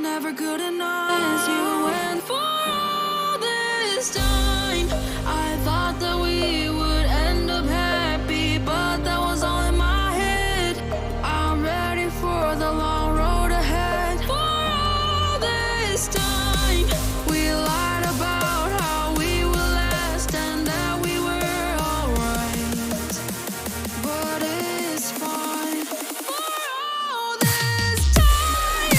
never good enough. As you went for all this time, I thought that we would end up happy, but that was all in my head. I'm ready for the long road ahead. For all this time, we lied about how we would last and that we were alright, but it's fine. For all this time.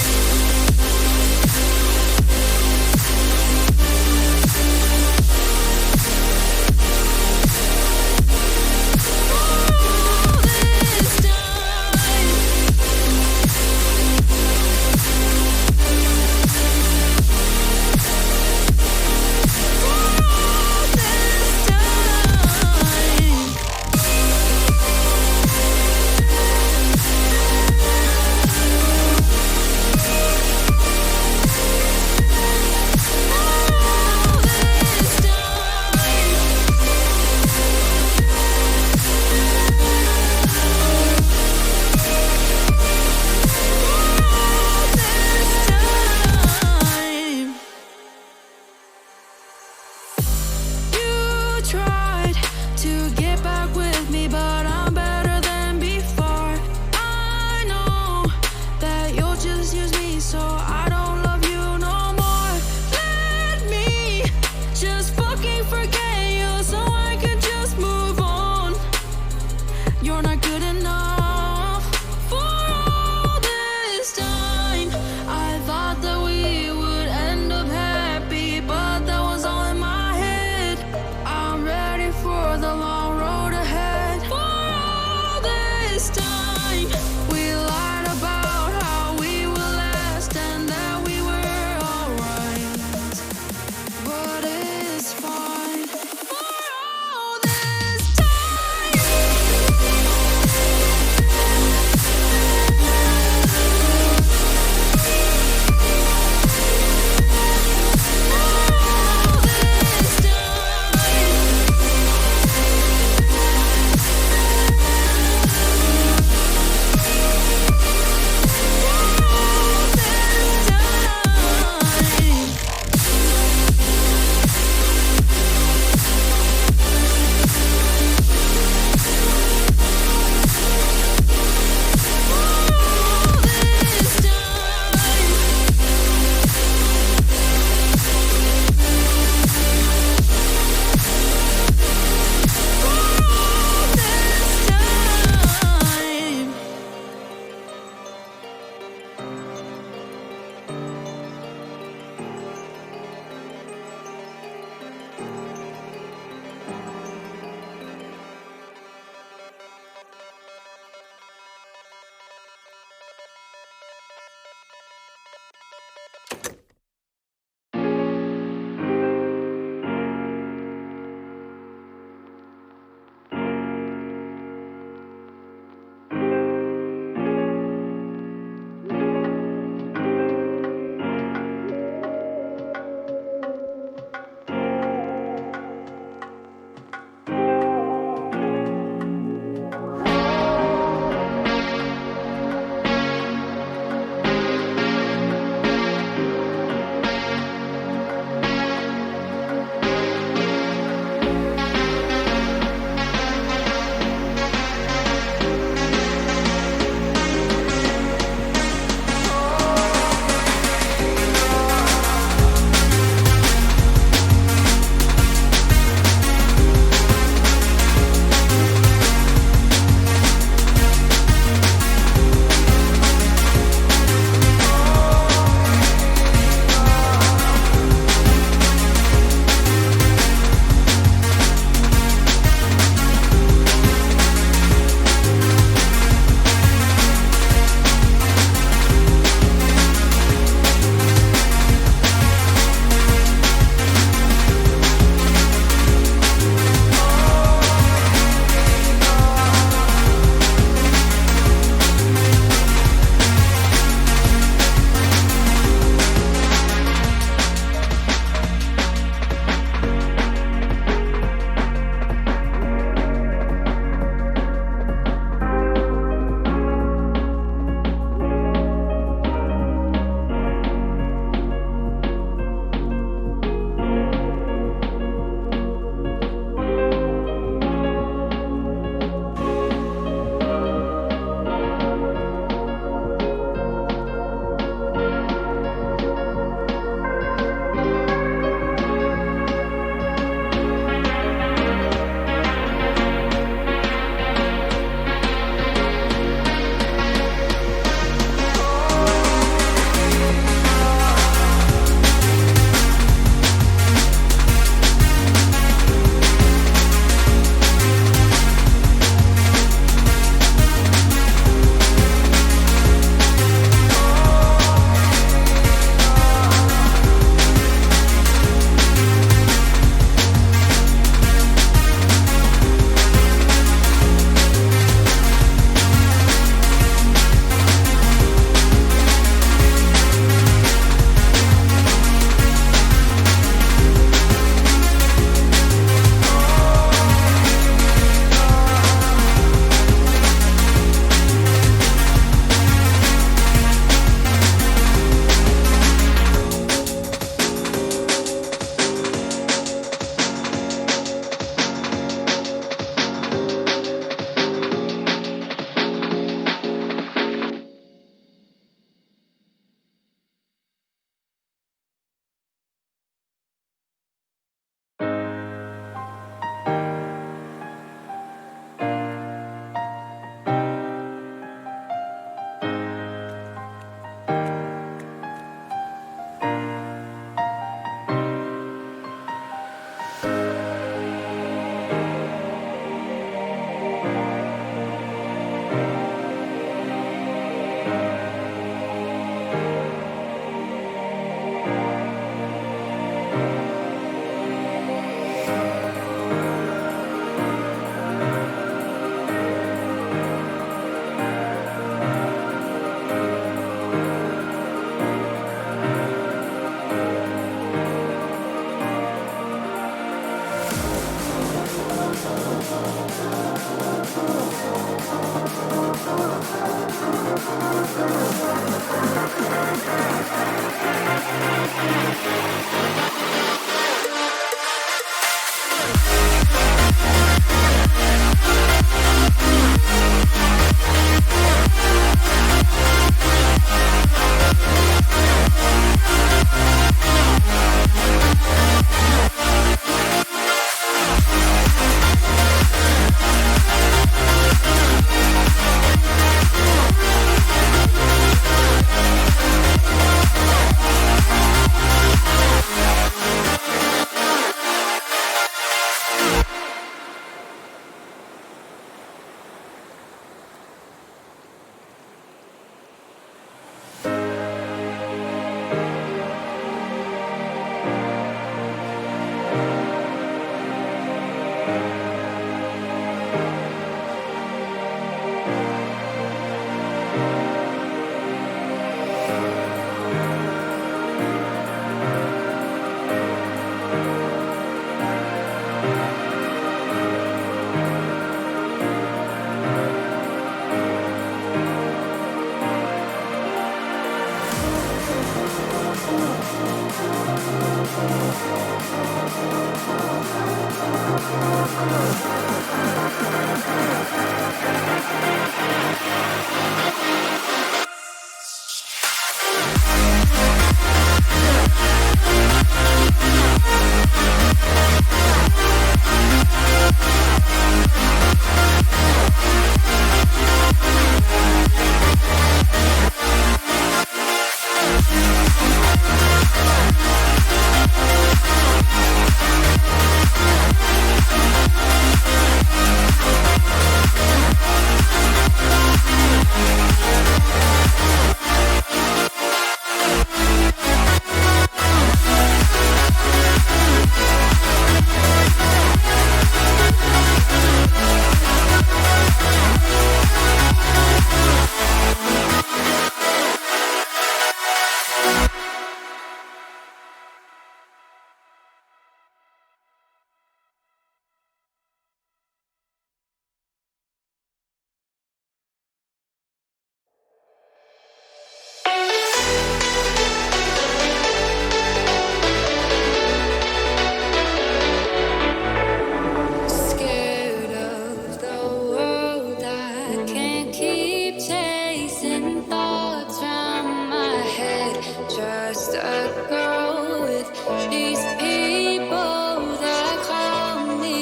a girl with these people that call me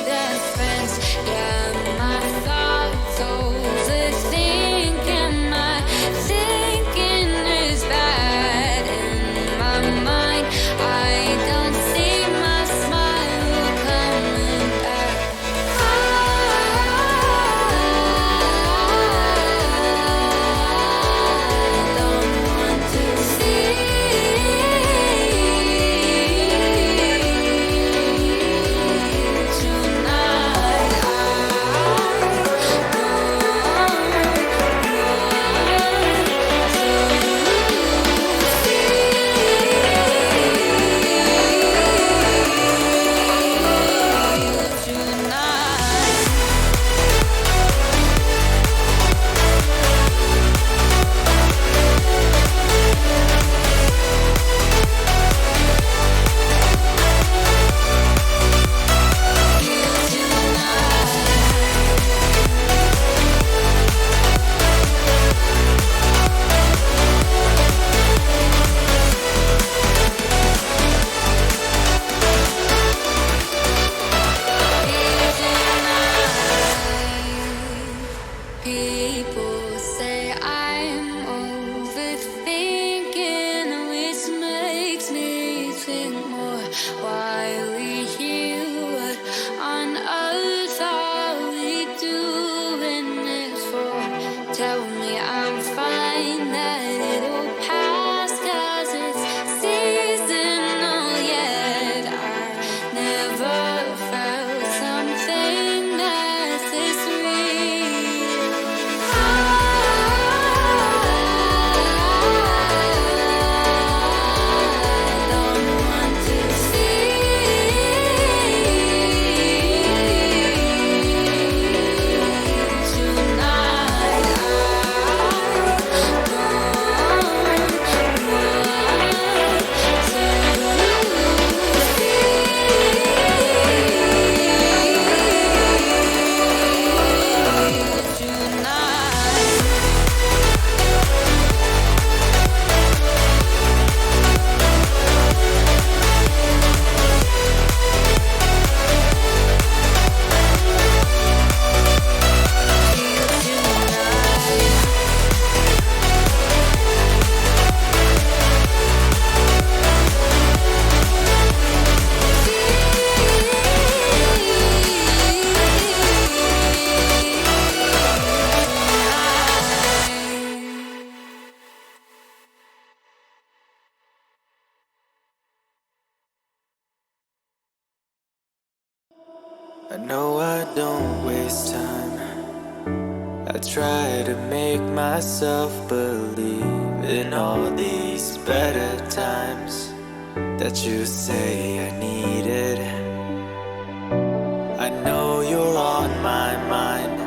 their friends. Yeah, my thoughts overthinking, my thinking is bad. In my mind, I don't see my smile coming back. I don't want to see people say I'm overthinking, which makes me think more. Why we here? What on earth are we doing this for? Tell me I'm fine, that it'll pass, 'cause it's seasonal yet. I never felt something that's this real. I know I don't waste time. I try to make myself believe in all these better times that you say I needed. I know you're on my mind,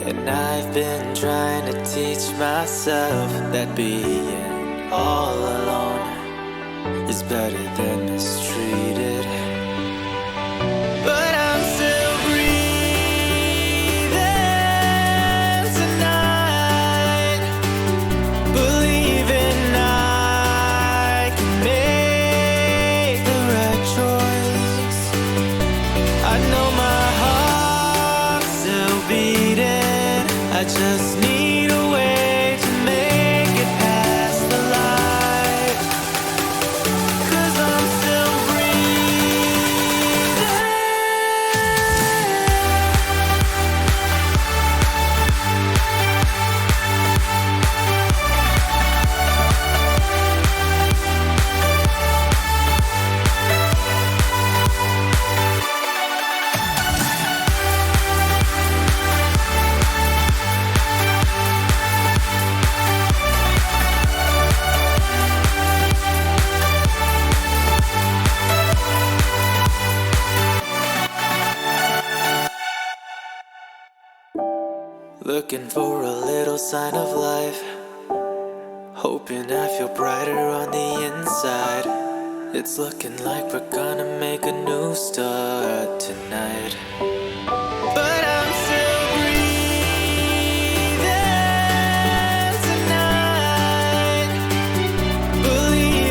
and I've been trying to teach myself that being all alone is better than mistreated. But I'm still breathing tonight, believing I can make the right choice. I know my heart's still beating, I just need a way to make it past the light. 'Cause I'm still breathing. Looking for a little sign of life, hoping I feel brighter on the inside. It's looking like we're gonna make a new start tonight. But I'm still breathing tonight, believe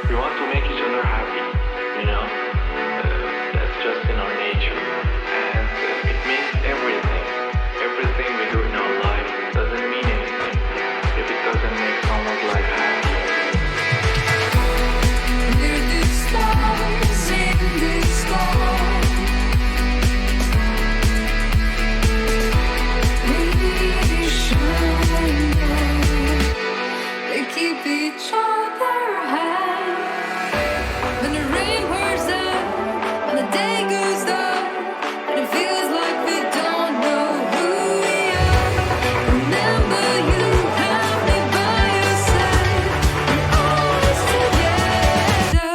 We want to make each other happy, you know? That's just in our nature. And it means everything. Everything we do in our life doesn't mean anything if it doesn't make someone's life happy. We're the stars in the sky. We shine bright. They keep each other high. When the rain pours down, when the day goes down, and it feels like we don't know who we are. Remember, you have me by your side. We're always together.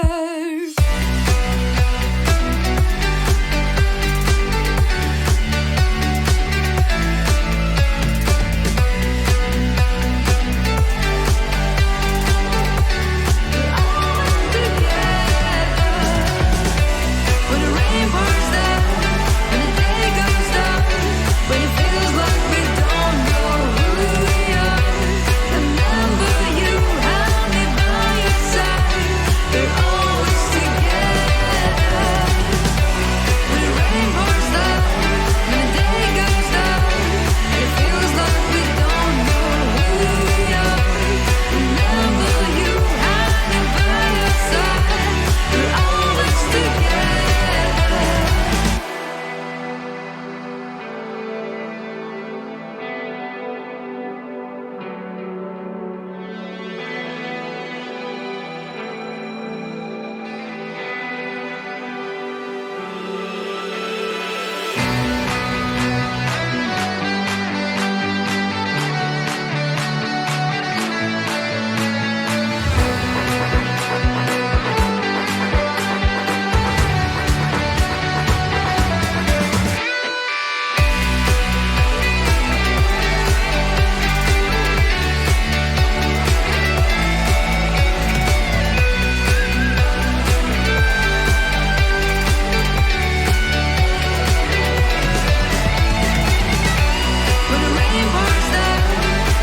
When the rain pours down, when the day goes down, when it feels like we don't know who we are. Remember, you have me by your side. We're always together. When the rain pours down, when the day goes down, it feels like we don't know who we are. Remember, you have me by your side. We're always together. When the rain pours down,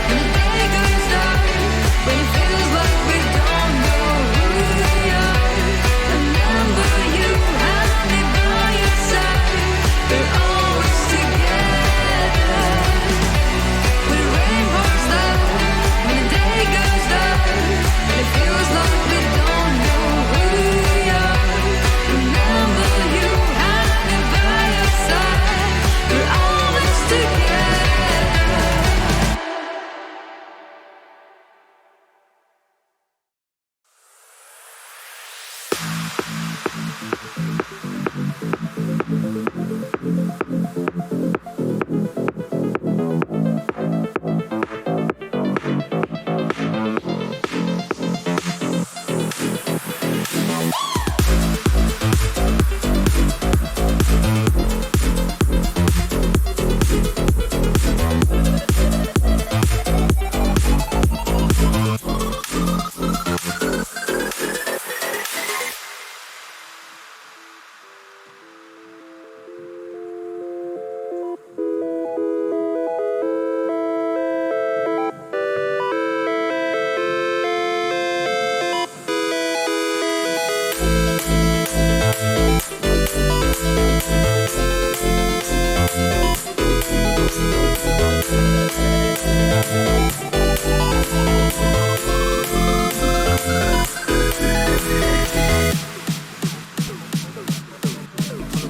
when the day goes down, when it feels like we don't know who we are. Remember, you have me by your side. We're always together. When the rain pours down, when the day goes down, when it feels like we don't know who we are. Remember, you have me by your side. We're always together.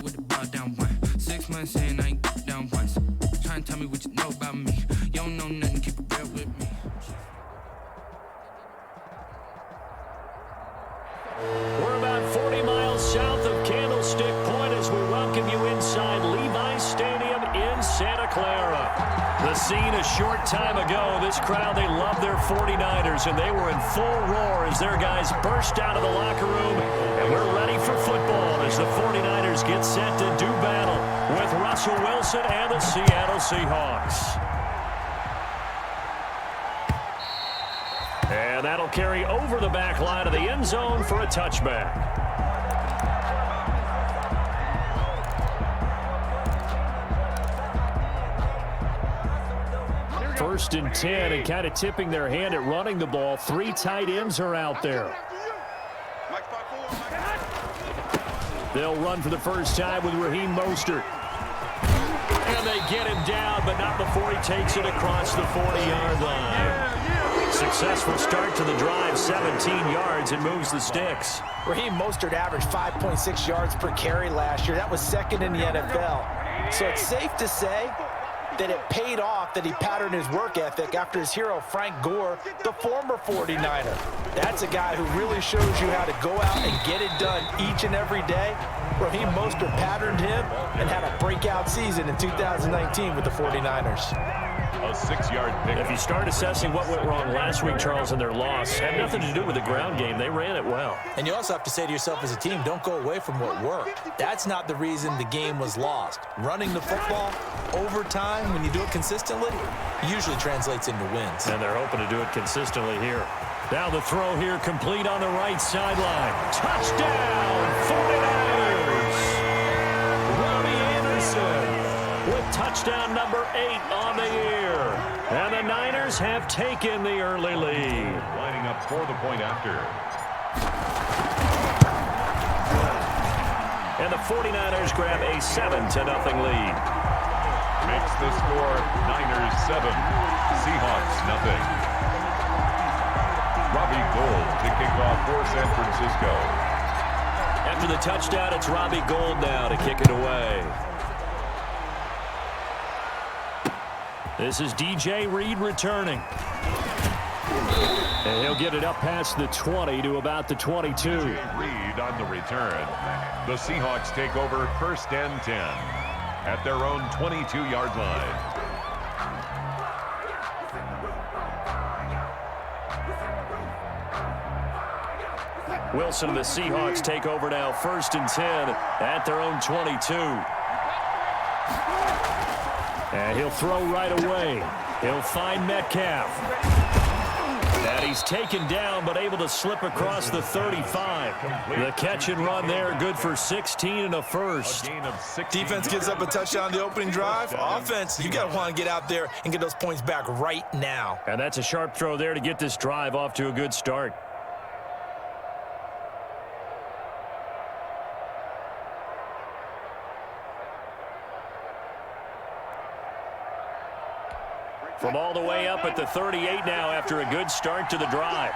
With the ball down one. 6 months in, I ain't down once. Try and tell me what you know about me. You don't know nothing, keep it real with me. We're about 40 miles south of Candlestick Point as we welcome you inside Levi's Stadium in Santa Clara. The scene a short time ago, this crowd, they love their 49ers, and they were in full roar as their guys burst out of the locker room, and we're ready for football as the 49ers get set to do battle with Russell Wilson and the Seattle Seahawks. And that'll carry over the back line of the end zone for a touchback. 1st and 10, and kind of tipping their hand at running the ball. 3 tight ends are out there. They'll run for the first time with Raheem Mostert. And they get him down, but not before he takes it across the 40-yard line. Successful start to the drive, 17 yards, and moves the sticks. Raheem Mostert averaged 5.6 yards per carry last year. That was 2nd in the NFL. So it's safe to say that it paid off that he patterned his work ethic after his hero, Frank Gore, the former 49er. That's a guy who really shows you how to go out and get it done each and every day. Raheem Mostert patterned him and had a breakout season in 2019 with the 49ers. A 6-yard pick. If you start assessing what went wrong last week, Charles, in their loss, had nothing to do with the ground game. They ran it well. And you also have to say to yourself as a team, don't go away from what worked. That's not the reason the game was lost. Running the football over time, when you do it consistently, usually translates into wins. And they're hoping to do it consistently here. Now the throw here complete on the right sideline. Touchdown, 49ers! Robbie Anderson with touchdown number 8 on the year. And the Niners have taken the early lead. Lining up for the point after. And the 49ers grab a 7-0 lead. Makes the score Niners 7, Seahawks nothing. Robbie Gould to kick off for San Francisco. After the touchdown, it's Robbie Gould now to kick it away. This is DJ Reed returning. And he'll get it up past the 20 to about the 22. Reed on the return. The Seahawks take over 1st and 10 at their own 22-yard line. Wilson and the Seahawks take over now, 1st and 10 at their own 22. And he'll throw right away. He'll find Metcalf. And he's taken down, but able to slip across the 35. The catch and run there, good for 16 and a first. Defense gives up a touchdown on the opening drive. Offense, you got to want to get out there and get those points back right now. And that's a sharp throw there to get this drive off to a good start. From all the way up at the 38 now after a good start to the drive.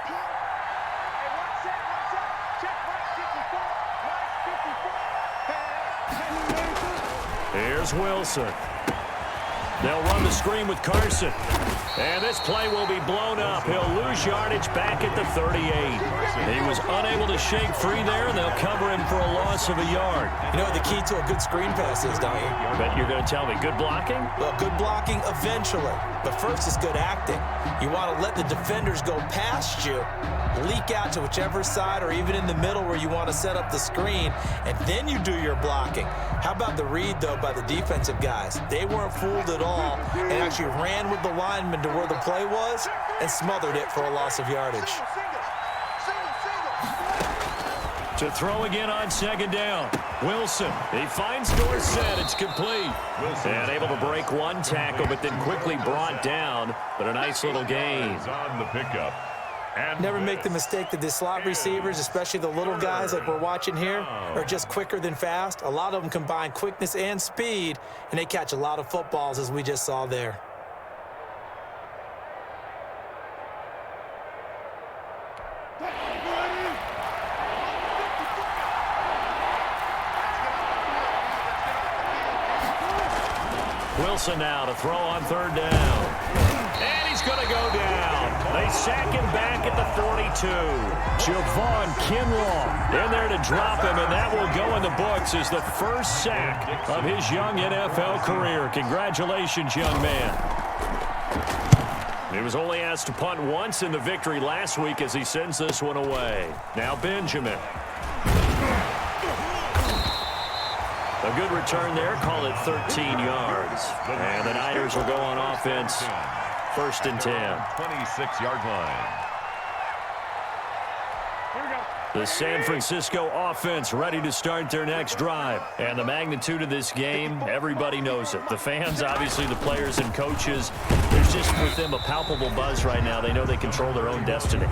Here's Wilson. They'll run the screen with Carson. And this play will be blown up. He'll lose yardage back at the 38. He was unable to shake free there, and they'll cover him for a loss of a yard. You know what the key to a good screen pass is, don't you? But you're going to tell me, good blocking? Well, good blocking eventually. But first is good acting. You want to let the defenders go past you, leak out to whichever side or even in the middle where you want to set up the screen, and then you do your blocking. How about the read, though, by the defensive guys? They weren't fooled at all and actually ran with the lineman to where the play was and smothered it for a loss of yardage. To throw again on 2nd down. Wilson, he finds Dorsett. It's complete. And able to break one tackle, but then quickly brought down. But a nice little gain. On the pickup. And never make the mistake that the slot receivers, especially the little guys like we're watching here, are just quicker than fast. A lot of them combine quickness and speed, and they catch a lot of footballs, as we just saw there. Wilson now to throw on 3rd down. And he's going to go down. They sack him back at the 42. Javon Kinlaw in there to drop him, and that will go in the books as the first sack of his young NFL career. Congratulations, young man. He was only asked to punt once in the victory last week as he sends this one away. Now Benjamin. A good return there, call it 13 yards. And the Niners will go on offense, 1st and 10. 26-yard line. The San Francisco offense ready to start their next drive. And the magnitude of this game, everybody knows it. The fans, obviously the players and coaches. There's just with them a palpable buzz right now. They know they control their own destiny.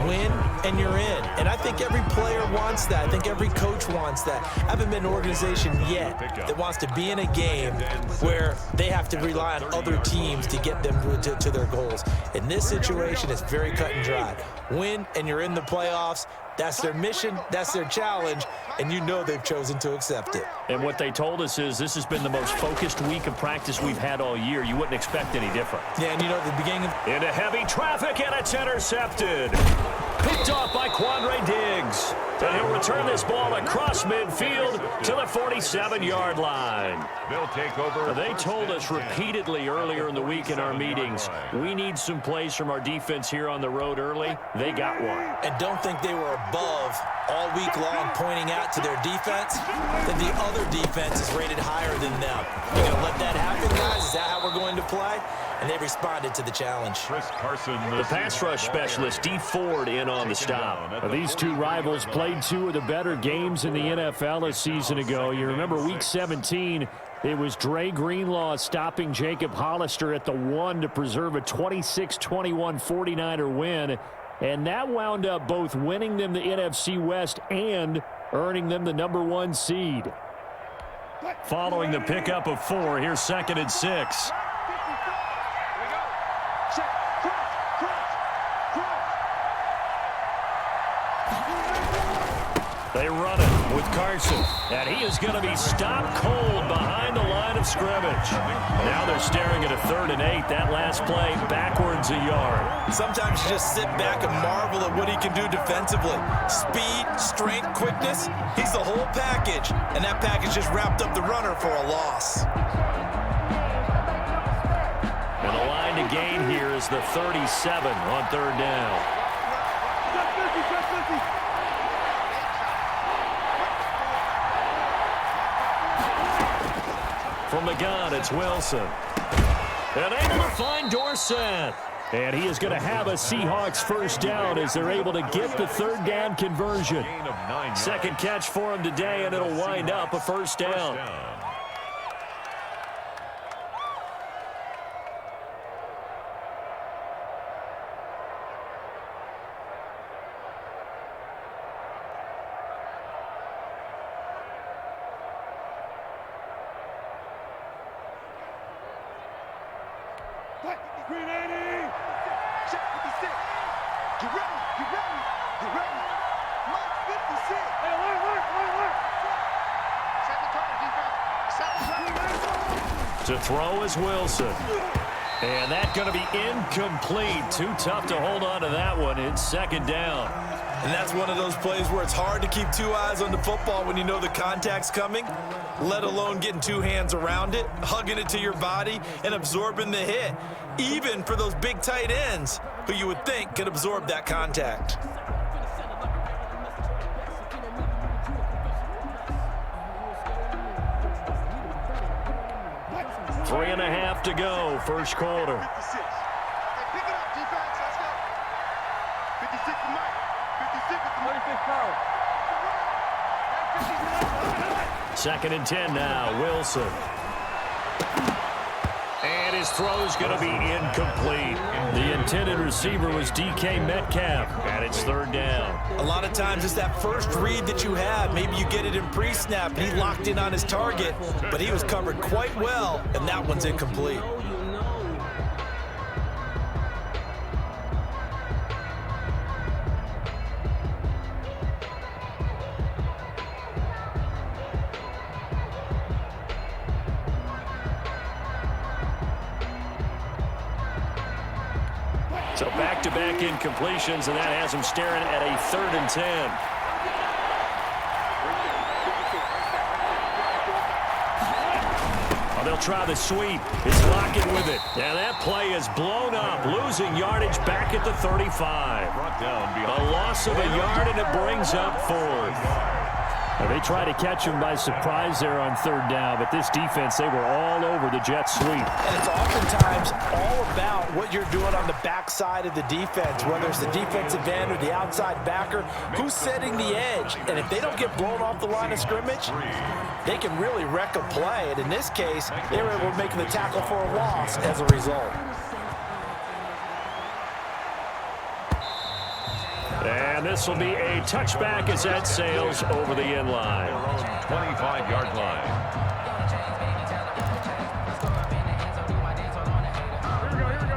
Win, and you're in. And I think every player wants that. I think every coach wants that. I haven't been in an organization yet that wants to be in a game where they have to rely on other teams to get them to their goals. In this situation, it's very cut and dry. Win, and you're in the playoffs. That's their mission, that's their challenge, and you know they've chosen to accept it. And what they told us is this has been the most focused week of practice we've had all year. You wouldn't expect any different. Yeah, and you know, at the beginning into heavy traffic, and it's intercepted. Picked off by Quandre Diggs. And he'll return this ball across midfield to the 47-yard line. They'll take over. They told us repeatedly earlier in the week in our meetings, we need some plays from our defense here on the road early. They got one. And don't think they were above all week long pointing out to their defense that the other defense is rated higher than them. You're going to let that happen, guys? Is that how we're going to play? And they responded to the challenge. Chris Carson, the pass rush specialist, D. Ford, in on the stop. These two rivals played two of the better games in the NFL a season ago. You remember Week 17, it was Dre Greenlaw stopping Jacob Hollister at the 1 to preserve a 26-21 49er win. And that wound up both winning them the NFC West and earning them the #1 seed. Following the pickup of 4, here's 2nd and 6. They run it with Carson, and he is going to be stopped cold behind the line of scrimmage. Now they're staring at a 3rd and 8. That last play backwards a yard. Sometimes you just sit back and marvel at what he can do defensively. Speed, strength, quickness, he's the whole package, and that package just wrapped up the runner for a loss. And the line to gain here is the 37 on 3rd down. From the gun, it's Wilson. And able to find Dorsett. And he is going to have a Seahawks first down as they're able to get the 3rd down conversion. 2nd catch for him today, and it'll wind up a first down. To throw is Wilson. And that's going to be incomplete. Too tough to hold on to that one. It's 2nd down. And that's one of those plays where it's hard to keep 2 eyes on the football when you know the contact's coming, let alone getting 2 hands around it, hugging it to your body, and absorbing the hit, even for those big tight ends who you would think could absorb that contact. Three and a half to go, first quarter. Pick it up, defense. Let's go. 56 to Mike. 56 2nd and 10 now, Wilson. And his throw is going to be incomplete. The intended receiver was DK Metcalf, and it's 3rd down. A lot of times it's that first read that you have. Maybe you get it in pre-snap, and he locked in on his target, but he was covered quite well, and that one's incomplete. So back-to-back incompletions, and that has him staring at a 3rd and 10. Oh, they'll try the sweep. It's Lockett with it. And that play is blown up, losing yardage back at the 35. A loss of a yard, and it brings up 4th. Well, they try to catch him by surprise there on 3rd down, but this defense, they were all over the jet sweep. And it's oftentimes all about what you're doing on the backside of the defense, whether it's the defensive end or the outside backer, who's setting the edge. And if they don't get blown off the line of scrimmage, they can really wreck a play. And in this case, they were able to make the tackle for a loss as a result. And this will be a touchback as that sails over the end line. 25-yard line.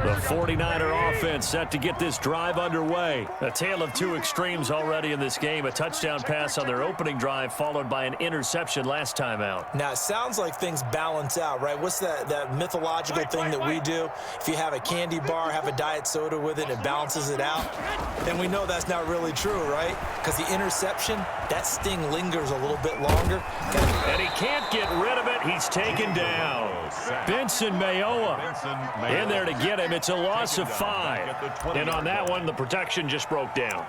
The 49er offense set to get this drive underway. A tale of two extremes already in this game. A touchdown pass on their opening drive followed by an interception last time out. Now, it sounds like things balance out, right? What's that mythological thing that we do? If you have a candy bar, have a diet soda with it, it balances it out. And we know that's not really true, right? Because the interception, that sting lingers a little bit longer. And he can't get rid of it. He's taken down. Benson Mayowa in there to get him. It's a loss of 5. And on that one, the protection just broke down.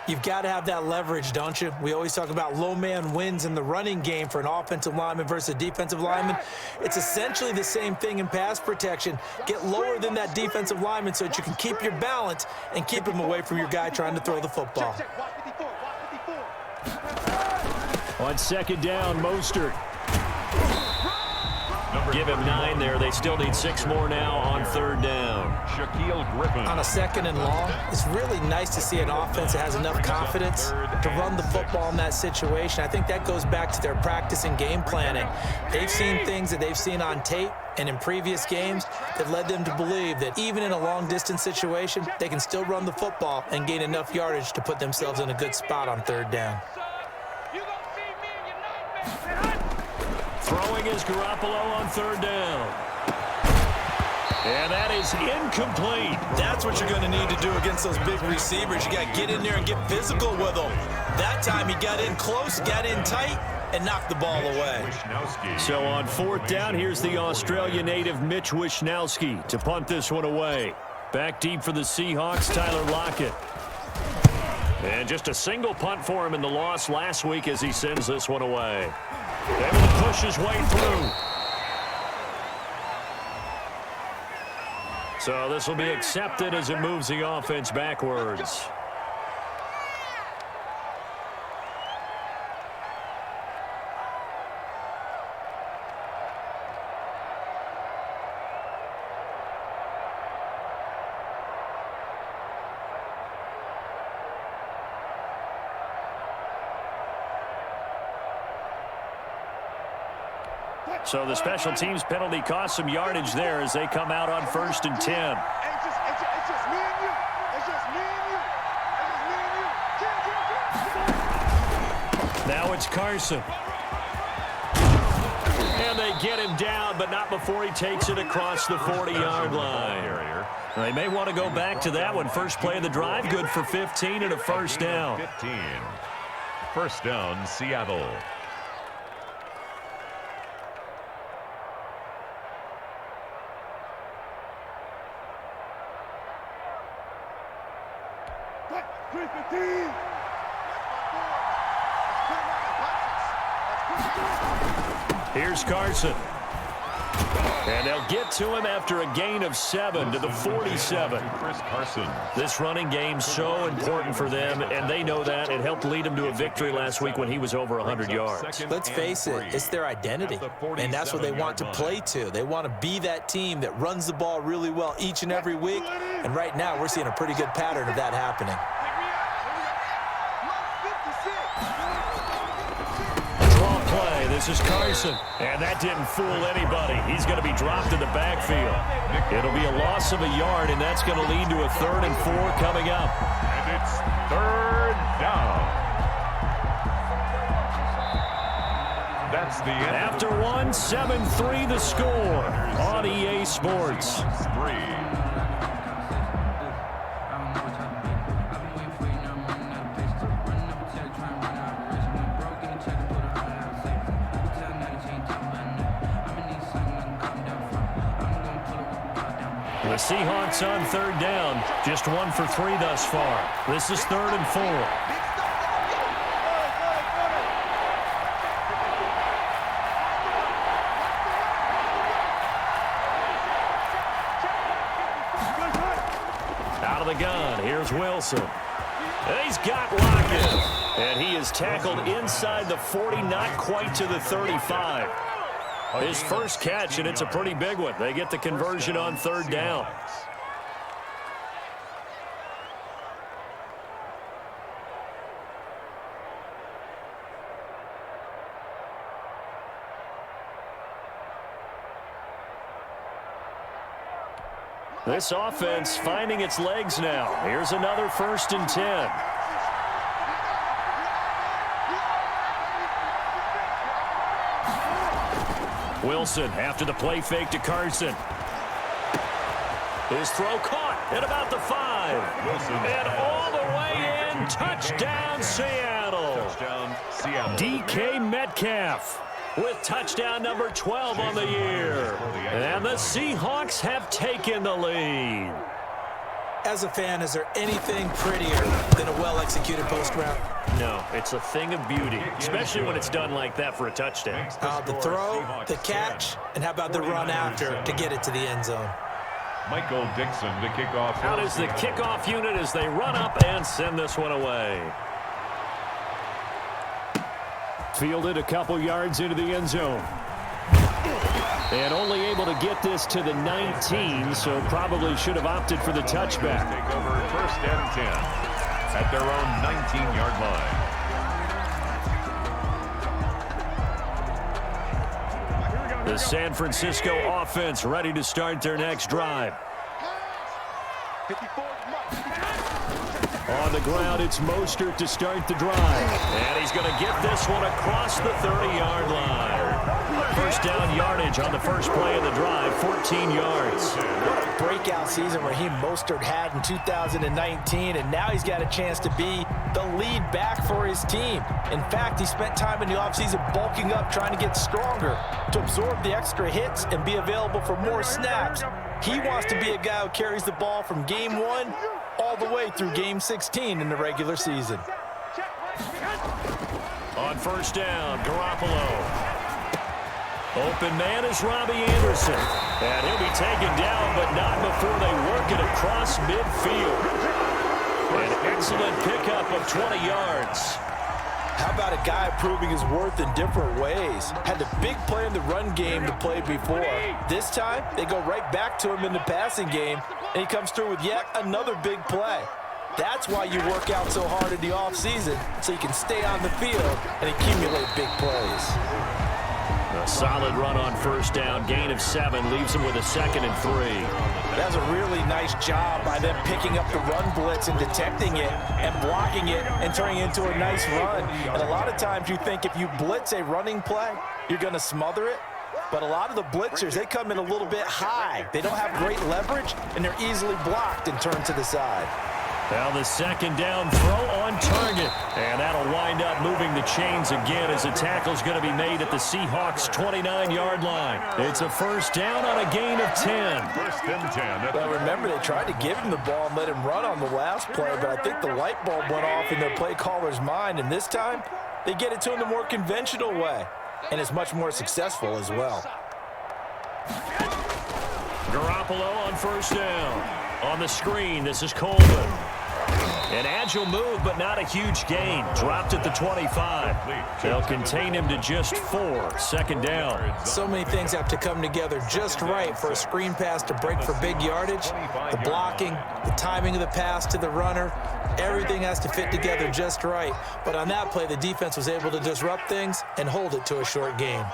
You've got to have that leverage, don't you? We always talk about low man wins in the running game for an offensive lineman versus a defensive lineman. It's essentially the same thing in pass protection. Get lower than that defensive lineman so that you can keep your balance and keep him away from your guy trying to throw the football. On second down, Mostert. Give him 9 there. They still need 6 more now on third down. Shaquille Griffin. On a second and long, it's really nice to see an offense that has enough confidence to run the football in that situation. I think that goes back to their practice and game planning. They've seen things that they've seen on tape and in previous games that led them to believe that even in a long-distance situation, they can still run the football and gain enough yardage to put themselves in a good spot on third down. Throwing is Garoppolo on third down. And that is incomplete. That's what you're going to need to do against those big receivers. You got to get in there and get physical with them. That time he got in close, got in tight, and knocked the ball away. So on fourth down, here's the Australia native Mitch Wishnowsky to punt this one away. Back deep for the Seahawks, Tyler Lockett. And just a single punt for him in the loss last week as he sends this one away. Able to push his way through. So this will be accepted as it moves the offense backwards. So the special teams penalty cost some yardage there as they come out on 1st and 10. It's just me and you. It's just me and you. Now it's Carson. And they get him down, but not before he takes it across the 40-yard line. They may want to go back to that one. First play of the drive, good for 15 and a first down. 15. First down, Seattle. Here's Carson. And they'll get to him after a gain of 7 to the 47. Chris Carson. This running game's so important for them, and they know that. It helped lead them to a victory last week when he was over 100 yards. Let's face it, it's their identity, and that's what they want to play to. They want to be that team that runs the ball really well each and every week, and right now we're seeing a pretty good pattern of that happening. This is Carson, and that didn't fool anybody. He's going to be dropped in the backfield. It'll be a loss of a yard, and that's going to lead to a 3rd and 4 coming up. And it's 3rd down. That's the end. After one, 7-3 the score on EA Sports. 3. The Seahawks on 3rd down, just 1 for 3 thus far. This is 3rd and 4. Out of the gun, here's Wilson. And he's got Lockett. And he is tackled inside the 40, not quite to the 35. His first catch, and it's a pretty big one. They get the conversion on 3rd down. This offense finding its legs now. Here's another 1st and 10. Wilson after the play fake to Carson. His throw caught at about the 5. Wilson. And all the way in. Touchdown, Seattle. Touchdown, Seattle. DK Metcalf with touchdown number 12 on the year. And the Seahawks have taken the lead. As a fan, is there anything prettier than a well-executed post route? No, it's a thing of beauty, especially when it's done like that for a touchdown. The throw, the catch, and how about the run after to get it to the end zone? Michael Dixon to kick off. Out is the kickoff unit as they run up and send this one away. Fielded a couple yards into the end zone. And only able to get this to the 19, so probably should have opted for the touchback. Take over 1st and 10 at their own 19-yard line. The San Francisco offense ready to start their next drive. On the ground, it's Mostert to start the drive. And he's going to get this one across the 30-yard line. First down yardage on the first play of the drive, 14 yards. What a breakout season Raheem Mostert had in 2019, and now he's got a chance to be the lead back for his team. In fact, he spent time in the offseason bulking up, trying to get stronger to absorb the extra hits and be available for more snaps. He wants to be a guy who carries the ball from game 1 all the way through game 16 in the regular season. On first down, Garoppolo. Open man is Robbie Anderson. And he'll be taken down, but not before they work it across midfield. An excellent pickup of 20 yards. How about a guy proving his worth in different ways? Had the big play in the run game to play before. This time, they go right back to him in the passing game, and he comes through with yet another big play. That's why you work out so hard in the offseason, so you can stay on the field and accumulate big plays. A solid run on first down, gain of 7, leaves him with a 2nd and 3. That's a really nice job by them picking up the run blitz and detecting it and blocking it and turning it into a nice run. And a lot of times you think if you blitz a running play, you're going to smother it. But a lot of the blitzers, they come in a little bit high. They don't have great leverage, and they're easily blocked and turned to the side. Now the 2nd down throw on target. And that'll wind up moving the chains again as the tackle's going to be made at the Seahawks' 29-yard line. It's a first down on a gain of 10. 1st and 10. Well, remember, they tried to give him the ball and let him run on the last play, but I think the light bulb went off in their play caller's mind, and this time they get it to him the more conventional way, and it's much more successful as well. Garoppolo on first down. On the screen, this is Coleman. An agile move, but not a huge gain. Dropped at the 25. They'll contain him to just 4. 2nd down. So many things have to come together just right for a screen pass to break for big yardage. The blocking, the timing of the pass to the runner, everything has to fit together just right. But on that play, the defense was able to disrupt things and hold it to a short gain.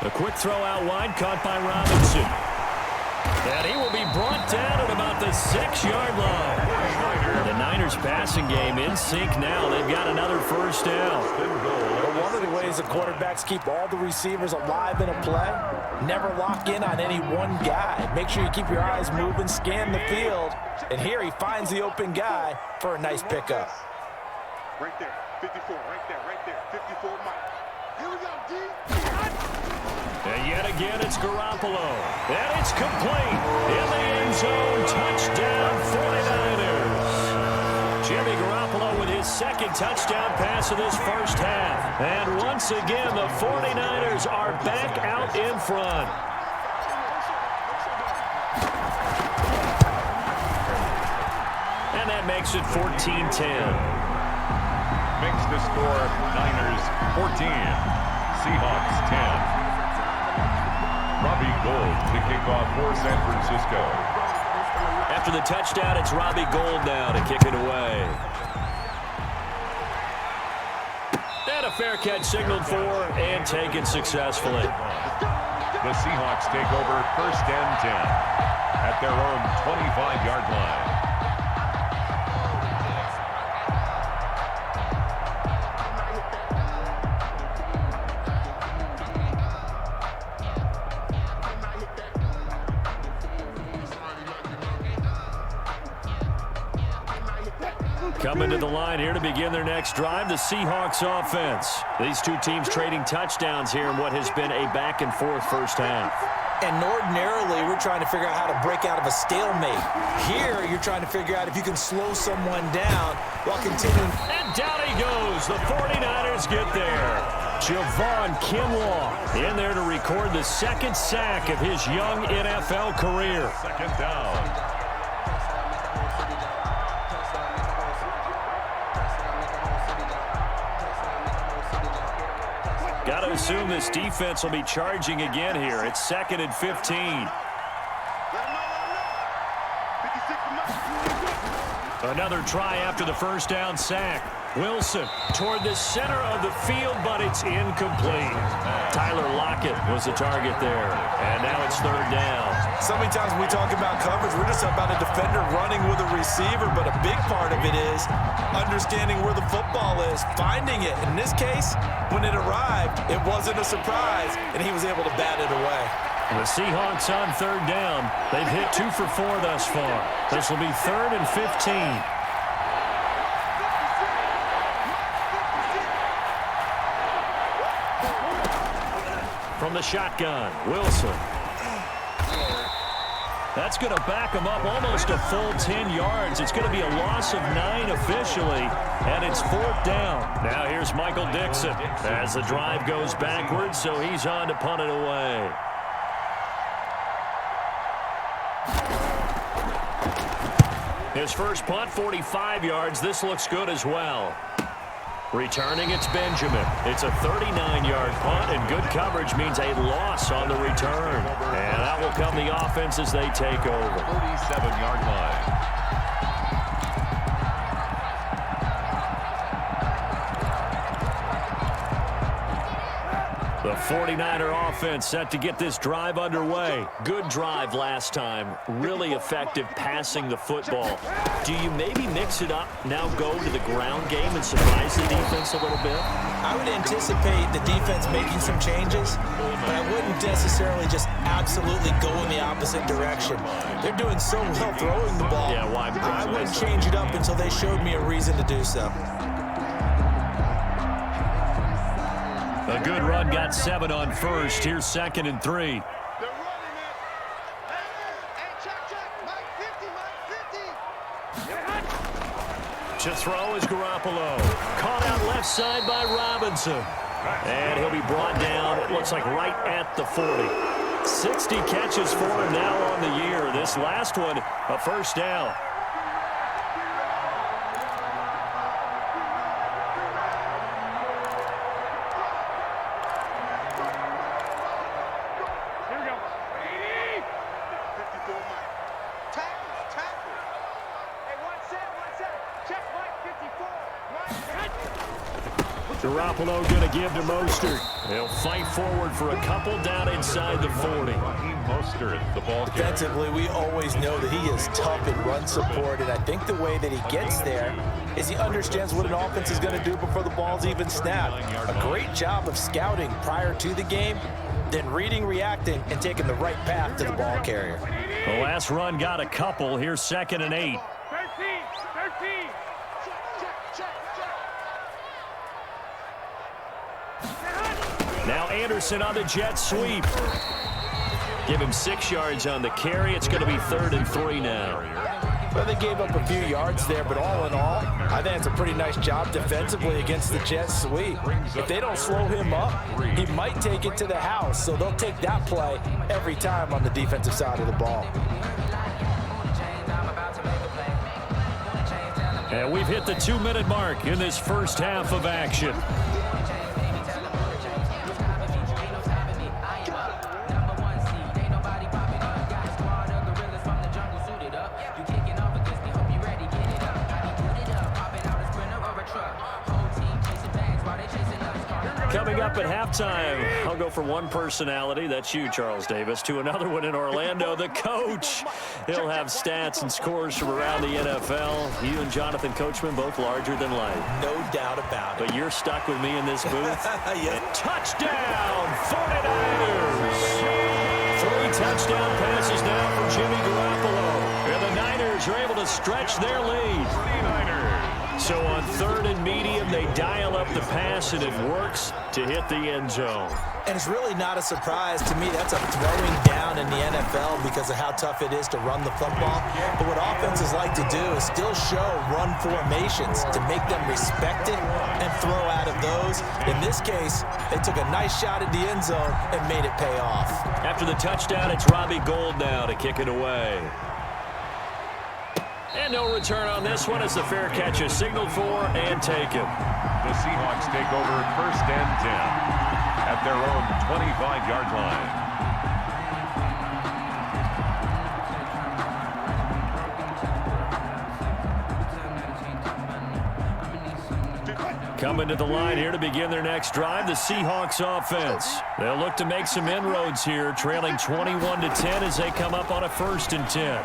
A quick throw out wide, caught by Robinson. And he will be brought down at about the 6-yard line. The Niners passing game in sync now. They've got another first down. But one of the ways the quarterbacks keep all the receivers alive in a play, never lock in on any one guy. Make sure you keep your eyes moving, scan the field. And here he finds the open guy for a nice pickup. Right there, 54, right there, 54, Mike. Here we go, D. And yet again, it's Garoppolo. And it's complete. In the end zone, touchdown 49ers. Jimmy Garoppolo with his 2nd touchdown pass of this first half. And once again, the 49ers are back out in front. And that makes it 14-10. Makes the score Niners 14, Seahawks 10. Robbie Gould to kick off for San Francisco. After the touchdown, it's Robbie Gould now to kick it away. And a fair catch signaled for and taken successfully. The Seahawks take over 1st and 10 at their own 25-yard line. Coming to the line here to begin their next drive, the Seahawks offense. These two teams trading touchdowns here in what has been a back-and-forth first half. And ordinarily, we're trying to figure out how to break out of a stalemate. Here, you're trying to figure out if you can slow someone down while continuing. And down he goes. The 49ers get there. Javon Kinlaw in there to record the second sack of his young NFL career. Second down. Got to assume this defense will be charging again here. It's 2nd and 15. Another try after the first down sack. Wilson toward the center of the field, but it's incomplete. Tyler Lockett was the target there. And now it's 3rd down. So many times when we talk about coverage, we're just about a defender running with a receiver, but a big part of it is understanding where the football is, finding it. In this case, when it arrived, it wasn't a surprise, and he was able to bat it away. The Seahawks on 3rd down. They've hit 2 for 4 thus far. This will be 3rd and 15. From the shotgun, Wilson. That's going to back him up almost a full 10 yards. It's going to be a loss of 9 officially, and it's 4th down. Now here's Michael Dixon as the drive goes backwards, so he's on to punt it away. His first punt, 45 yards. This looks good as well. Returning, it's Benjamin. It's a 39-yard punt, and good coverage means a loss on the return. And that will come the offense as they take over. 37-yard line. The 49er offense set to get this drive underway. Good drive last time. Really effective passing the football. Do you maybe mix it up, now go to the ground game and surprise the defense a little bit? I would anticipate the defense making some changes, but I wouldn't necessarily just absolutely go in the opposite direction. They're doing so well throwing the ball. Yeah, why? I wouldn't change it up until they showed me a reason to do so. A good run got 7 on first. Here's 2nd and 3. They're running it. Hey, check. Mike 50. To throw is Garoppolo. Caught out left side by Robinson. And he'll be brought down, it looks like right at the 40. 60 catches for him now on the year. This last one, a first down. Garoppolo going to give to Mostert. He'll fight forward for a couple down inside the 40. Mostert, the ball carrier. Defensively, we always know that he is tough in run support, and I think the way that he gets there is he understands what an offense is going to do before the ball's even snapped. A great job of scouting prior to the game, then reading, reacting, and taking the right path to the ball carrier. The last run got a couple. Here's 2nd and 8. 13. Now Anderson on the jet sweep. Give him 6 yards on the carry. It's going to be 3rd and 3 now. Well, they gave up a few yards there, but all in all, I think it's a pretty nice job defensively against the jet sweep. If they don't slow him up, he might take it to the house, so they'll take that play every time on the defensive side of the ball. And we've hit the 2-minute mark in this first half of action. up at halftime. I'll go from one personality, that's you, Charles Davis, to another one in Orlando, the coach. He'll have stats and scores from around the NFL. You and Jonathan Coachman both larger than life. No doubt about it. But you're stuck with me in this booth. Yes. Touchdown, 49ers. 3 touchdown passes now for Jimmy Garoppolo. And the Niners are able to stretch their lead. So on 3rd and medium, they dial up the pass, and it works to hit the end zone. And it's really not a surprise to me. That's a throwing down in the NFL because of how tough it is to run the football. But what offenses like to do is still show run formations to make them respect it and throw out of those. In this case, they took a nice shot at the end zone and made it pay off. After the touchdown, it's Robbie Gould now to kick it away. And no return on this one as the fair catch is signaled for and taken. The Seahawks take over 1st and 10 at their own 25-yard line. Coming to the line here to begin their next drive, the Seahawks offense. They'll look to make some inroads here, trailing 21-10 as they come up on a 1st and 10.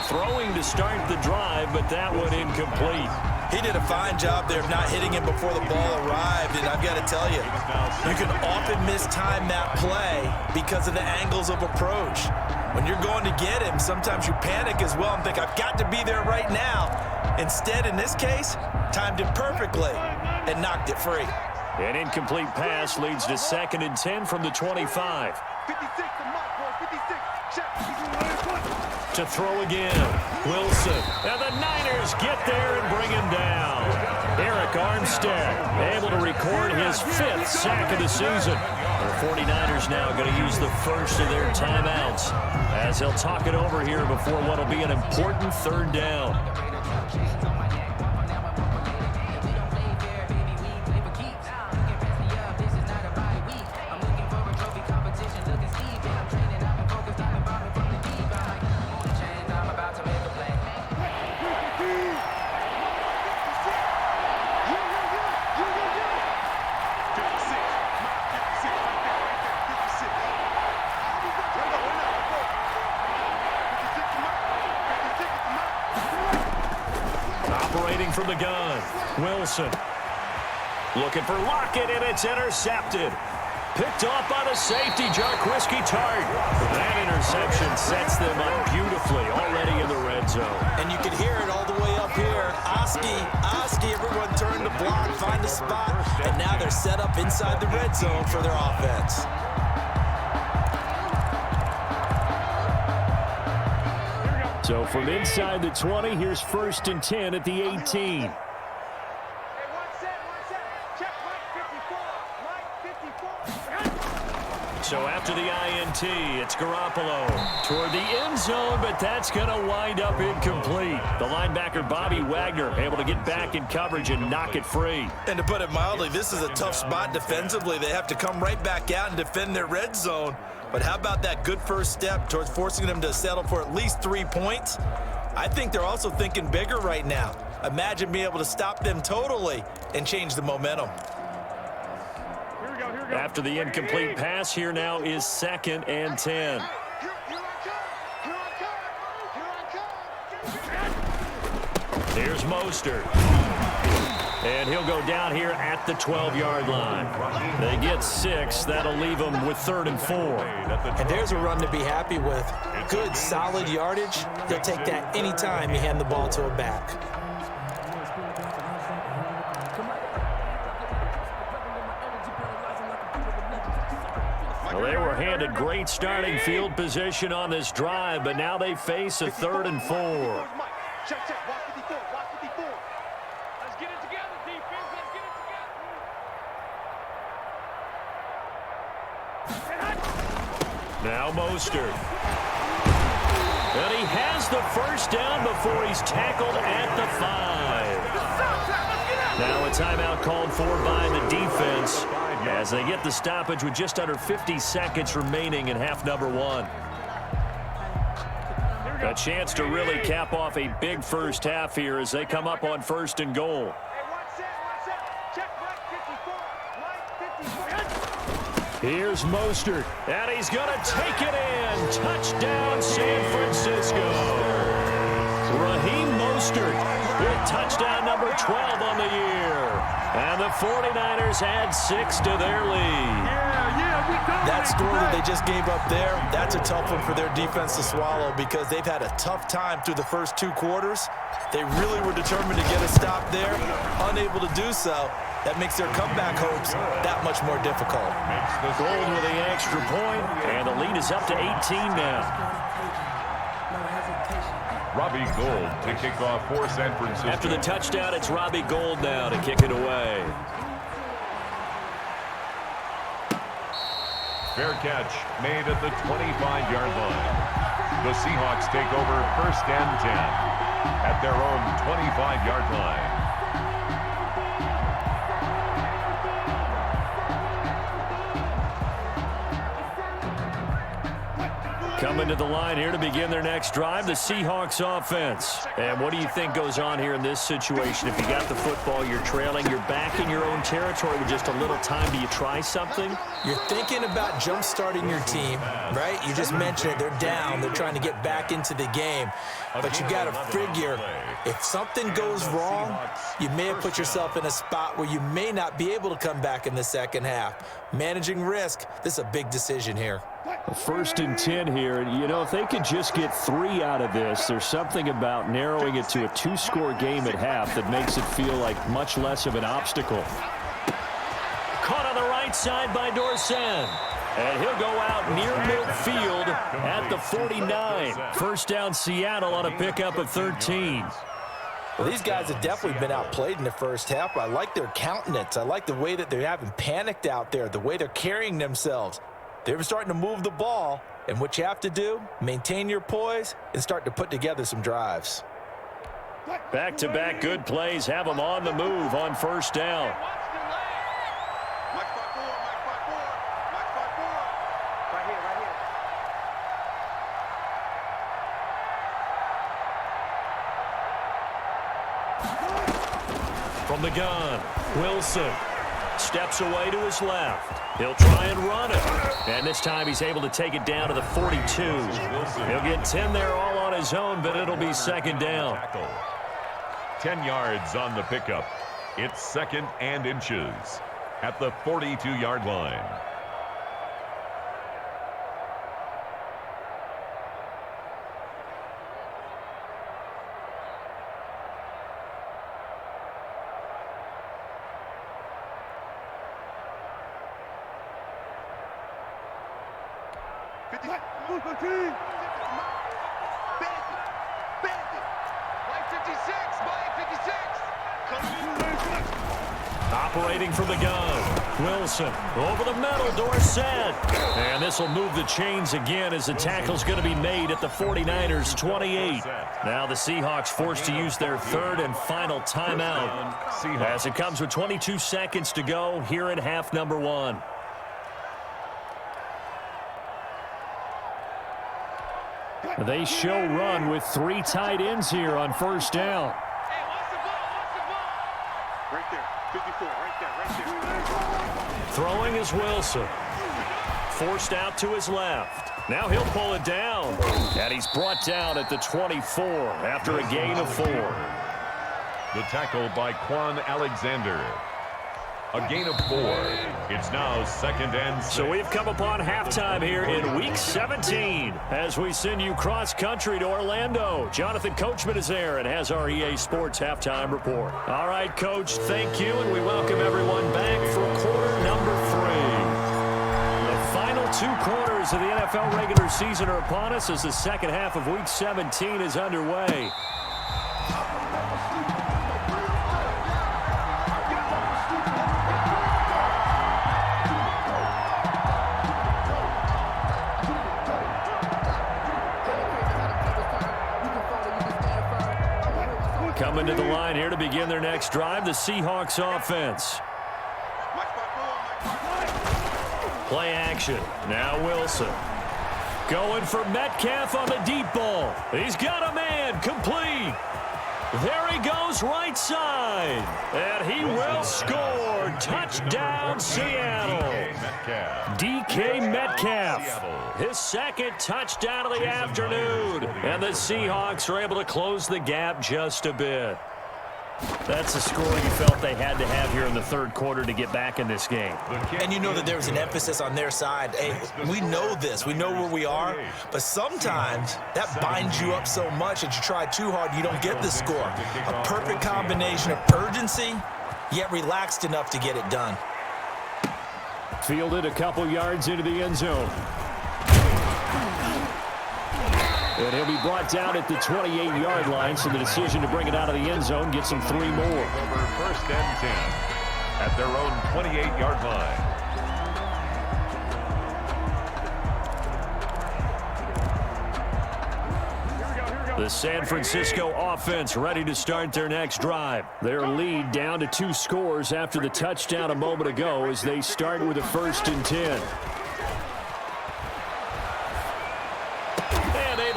Throwing to start the drive, but that one incomplete. He did a fine job there of not hitting him before the ball arrived, and I've got to tell you, you can often mistime that play because of the angles of approach. When you're going to get him, sometimes you panic as well and think, I've got to be there right now. Instead, in this case, timed it perfectly and knocked it free. An incomplete pass leads to 2nd and 10 from the 25. 56, the mark, boys, 56. Check. To throw again, Wilson. And the Niners get there and bring him down. Eric Armstead able to record his 5th sack of the season. The 49ers now going to use the first of their timeouts as they'll talk it over here before what will be an important 3rd down. From the gun, Wilson looking for Lockett, and it's intercepted. Picked off by the safety, Jarquiski Tart. That interception sets them up beautifully already in the red zone. And you can hear it all the way up here. Oski, everyone turn the block, find the spot, and now they're set up inside the red zone for their offense. So from inside the 20, here's 1st and 10 at the 18. So after the INT, it's Garoppolo toward the end zone, but that's going to wind up incomplete. The linebacker, Bobby Wagner, able to get back in coverage and knock it free. And to put it mildly, this is a tough spot defensively. They have to come right back out and defend their red zone. But how about that good first step towards forcing them to settle for at least 3 points? I think they're also thinking bigger right now. Imagine being able to stop them totally and change the momentum. After the incomplete pass, here now is 2nd and 10. Here's Mostert. And he'll go down here at the 12-yard line. They get 6. That'll leave them with 3rd and 4. And there's a run to be happy with. Good, solid yardage. He'll take that anytime you hand the ball to a back. Well, they were handed great starting field position on this drive, but now they face a 3rd and 4. Check, watch 54, watch 54. Let's get it together, defense, let's get it together. Now Mostert. And he has the first down before he's tackled at the 5. Now a timeout called for by the defense as they get the stoppage with just under 50 seconds remaining in half number 1. A chance to really cap off a big first half here as they come up on 1st and goal. Hey, one set, check right 54. Here's Mostert, and he's going to take it in. Touchdown, San Francisco. Raheem Mostert with touchdown number 12 on the year. And the 49ers add 6 to their lead. That score that they just gave up there, that's a tough one for their defense to swallow because they've had a tough time through the first 2 quarters. They really were determined to get a stop there, unable to do so. That makes their comeback hopes that much more difficult. Gold with the extra point, and the lead is up to 18 now. Robbie Gould to kick off for San Francisco. After the touchdown, it's Robbie Gould now to kick it away. Fair catch made at the 25-yard line. The Seahawks take over first and 10 at their own 25-yard line. Coming to the line here to begin their next drive, the Seahawks offense. And what do you think goes on here in this situation? If you got the football, you're trailing, you're back in your own territory with just a little time. Do you try something? You're thinking about jump-starting your team, right? You just mentioned it. They're down. They're trying to get back into the game. But you got to figure, if something goes wrong, you may have put yourself in a spot where you may not be able to come back in the second half. Managing risk, this is a big decision here. First and 10 here. You know, if they could just get 3 out of this, there's something about narrowing it to a 2-score game at half that makes it feel like much less of an obstacle. Caught on the right side by Dorsett. And he'll go out near midfield at the 49. First down Seattle on a pickup of 13. Well, these guys have definitely been outplayed in the first half. I like their countenance. I like the way that they're having panicked out there, the way they're carrying themselves. They're starting to move the ball, and what you have to do, maintain your poise and start to put together some drives. Back-to-back good plays have them on the move on first down. From the gun, Wilson steps away to his left. He'll try and run it. And this time he's able to take it down to the 42. He'll get 10 there all on his own, but it'll be second down. 10 yards on the pickup. It's second and inches at the 42-yard line. Operating from the gun, Wilson over the middle, Dorsett. And this will move the chains again as the tackle's going to be made at the 49ers' 28. Now the Seahawks forced to use their third and final timeout as it comes with 22 seconds to go here in half number 1. They show run with 3 tight ends here on first down. Right there, 54, right there. Throwing is Wilson. Forced out to his left. Now he'll pull it down. And he's brought down at the 24 after a gain of 4. The tackle by Quan Alexander. A gain of 4. It's now second and 6. So we've come upon halftime here in Week 17 as we send you cross-country to Orlando. Jonathan Coachman is there and has our EA Sports halftime report. All right, Coach, thank you, and we welcome everyone back for quarter number 3. The final 2 quarters of the NFL regular season are upon us as the second half of Week 17 is underway. Coming to the line here to begin their next drive, the Seahawks offense. Play action. Now Wilson. Going for Metcalf on the deep ball. He's got a man. Complete. There he goes right side. And he will score. Touchdown, Seattle. DK Metcalf. His second touchdown of the afternoon. And the Seahawks are able to close the gap just a bit. That's the score you felt they had to have here in the third quarter to get back in this game. And you know that there was an emphasis on their side. Hey, we know this. We know where we are. But sometimes that binds you up so much that you try too hard, you don't get the score. A perfect combination of urgency, yet relaxed enough to get it done. Fielded a couple yards into the end zone. And he'll be brought down at the 28-yard line, so the decision to bring it out of the end zone gets him 3 more. Over first and 10 at their own 28-yard line. The San Francisco offense ready to start their next drive. Their lead down to 2 scores after the touchdown a moment ago as they start with a 1st and 10.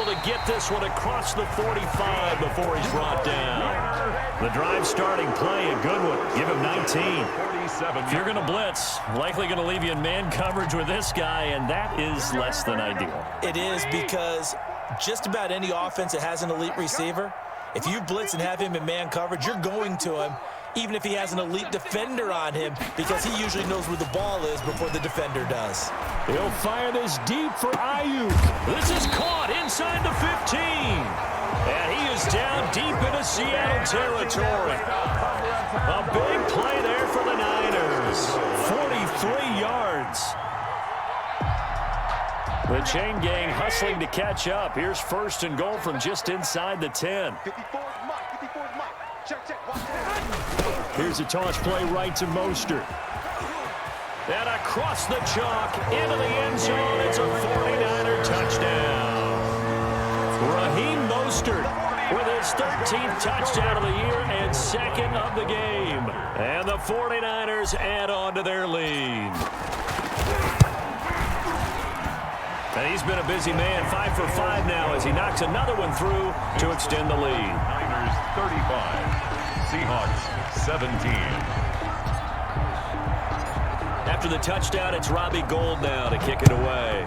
To get this one across the 45 before he's brought down. The drive starting play, a good one. Give him 19. If you're going to blitz, likely going to leave you in man coverage with this guy, and that is less than ideal. It is, because just about any offense that has an elite receiver, if you blitz and have him in man coverage, you're going to him, even if he has an elite defender on him, because he usually knows where the ball is before the defender does. He'll fire this deep for Ayuk. This is caught inside the 15. And he is down deep into Seattle territory. A big play there for the Niners. 43 yards. The chain gang hustling to catch up. Here's 1st and goal from just inside the 10. Here's a toss play right to Mostert. And across the chalk into the end zone. It's a 49er touchdown. Raheem Mostert with his 13th touchdown of the year and 2nd of the game. And the 49ers add on to their lead. And he's been a busy man, 5 for 5 now as he knocks another one through to extend the lead. Niners 35, Seahawks 17. After the touchdown, it's Robbie Gould now to kick it away.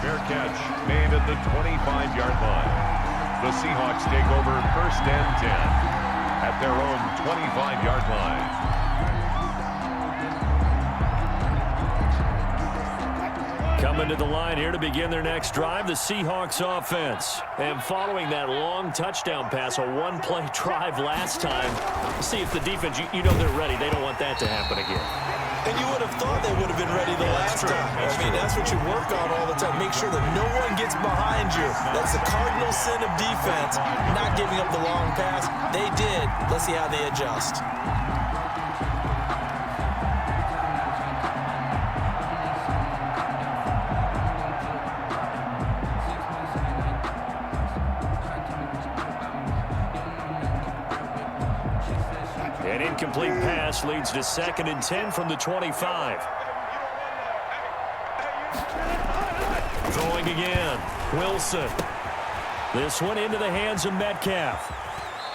Fair catch made at the 25-yard line. The Seahawks take over 1st and 10 at their own 25-yard line. Coming to the line here to begin their next drive, the Seahawks offense. And following that long touchdown pass, a one-play drive last time, see if the defense, you know they're ready. They don't want that to happen again. And you would have thought they would have been ready the last time. I mean, that's what you work on all the time. Make sure that no one gets behind you. That's the cardinal sin of defense, not giving up the long pass. They did. Let's see how they adjust. An incomplete pass leads to 2nd and 10 from the 25. Throwing again. Wilson. This one into the hands of Metcalf.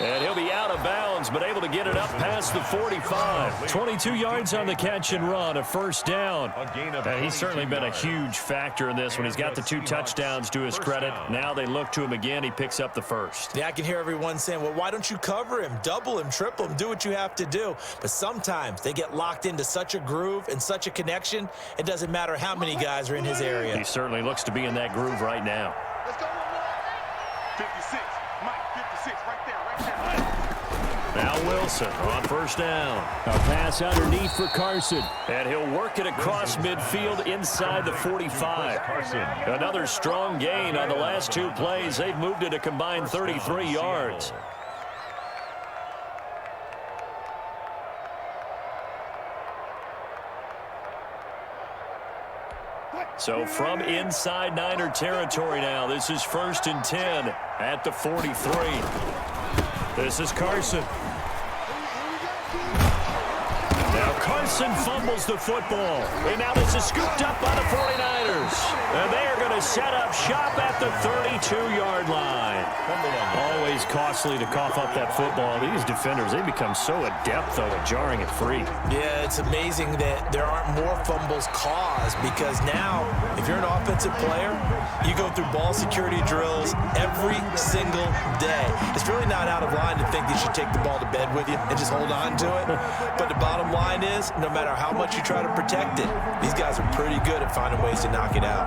And he'll be out of bounds, but able to get it up past the 45. 22 yards on the catch and run, a 1st down. And he's certainly been a huge factor in this one. He's got the 2 touchdowns to his credit. Now they look to him again. He picks up the 1st. Yeah, I can hear everyone saying, well, why don't you cover him? Double him, triple him, do what you have to do. But sometimes they get locked into such a groove and such a connection, it doesn't matter how many guys are in his area. He certainly looks to be in that groove right now. Let's go. 56. Mike, 56, right there. Now Wilson on 1st down. A pass underneath for Carson. And he'll work it across midfield inside the 45. Another strong gain on the last 2 plays. They've moved it a combined 33 yards. So from inside Niner territory now, this is 1st and 10 at the 43. This is Carson. Now Carson fumbles the football. And now this is scooped up by the 49ers. And they are going to set up up shop at the 32-yard line. Always costly to cough up that football. These defenders, they become so adept, though, at jarring it free. Yeah, it's amazing that there aren't more fumbles caused because now, if you're an offensive player, you go through ball security drills every single day. It's really not out of line to think you should take the ball to bed with you and just hold on to it. But the bottom line is, no matter how much you try to protect it, these guys are pretty good at finding ways to knock it out.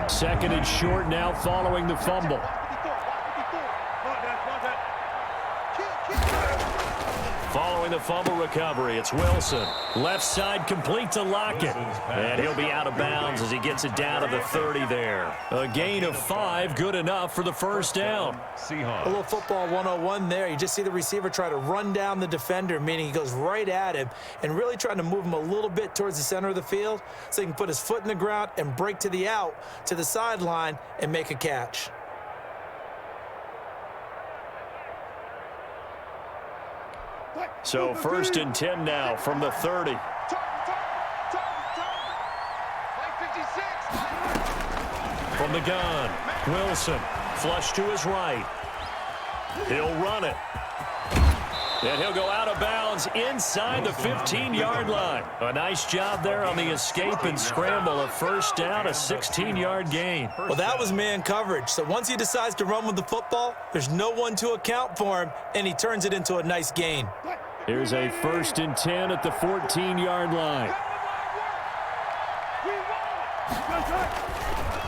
Second and short now following the fumble. Following the fumble recovery, it's Wilson. Left side complete to Lockett. And he'll be out of bounds as he gets it down to the 30 there. A gain of 5, good enough for the first down. A little football 101 there. You just see the receiver try to run down the defender, meaning he goes right at him and really trying to move him a little bit towards the center of the field so he can put his foot in the ground and break to the out, to the sideline, and make a catch. So first and 10 now from the 30. From the gun, Wilson, flush to his right. He'll run it. And he'll go out of bounds inside the 15-yard line. A nice job there on the escape and scramble. A first down, a 16-yard gain. Well, that was man coverage. So once he decides to run with the football, there's no one to account for him, and he turns it into a nice gain. Here's a first and 10 at the 14-yard line.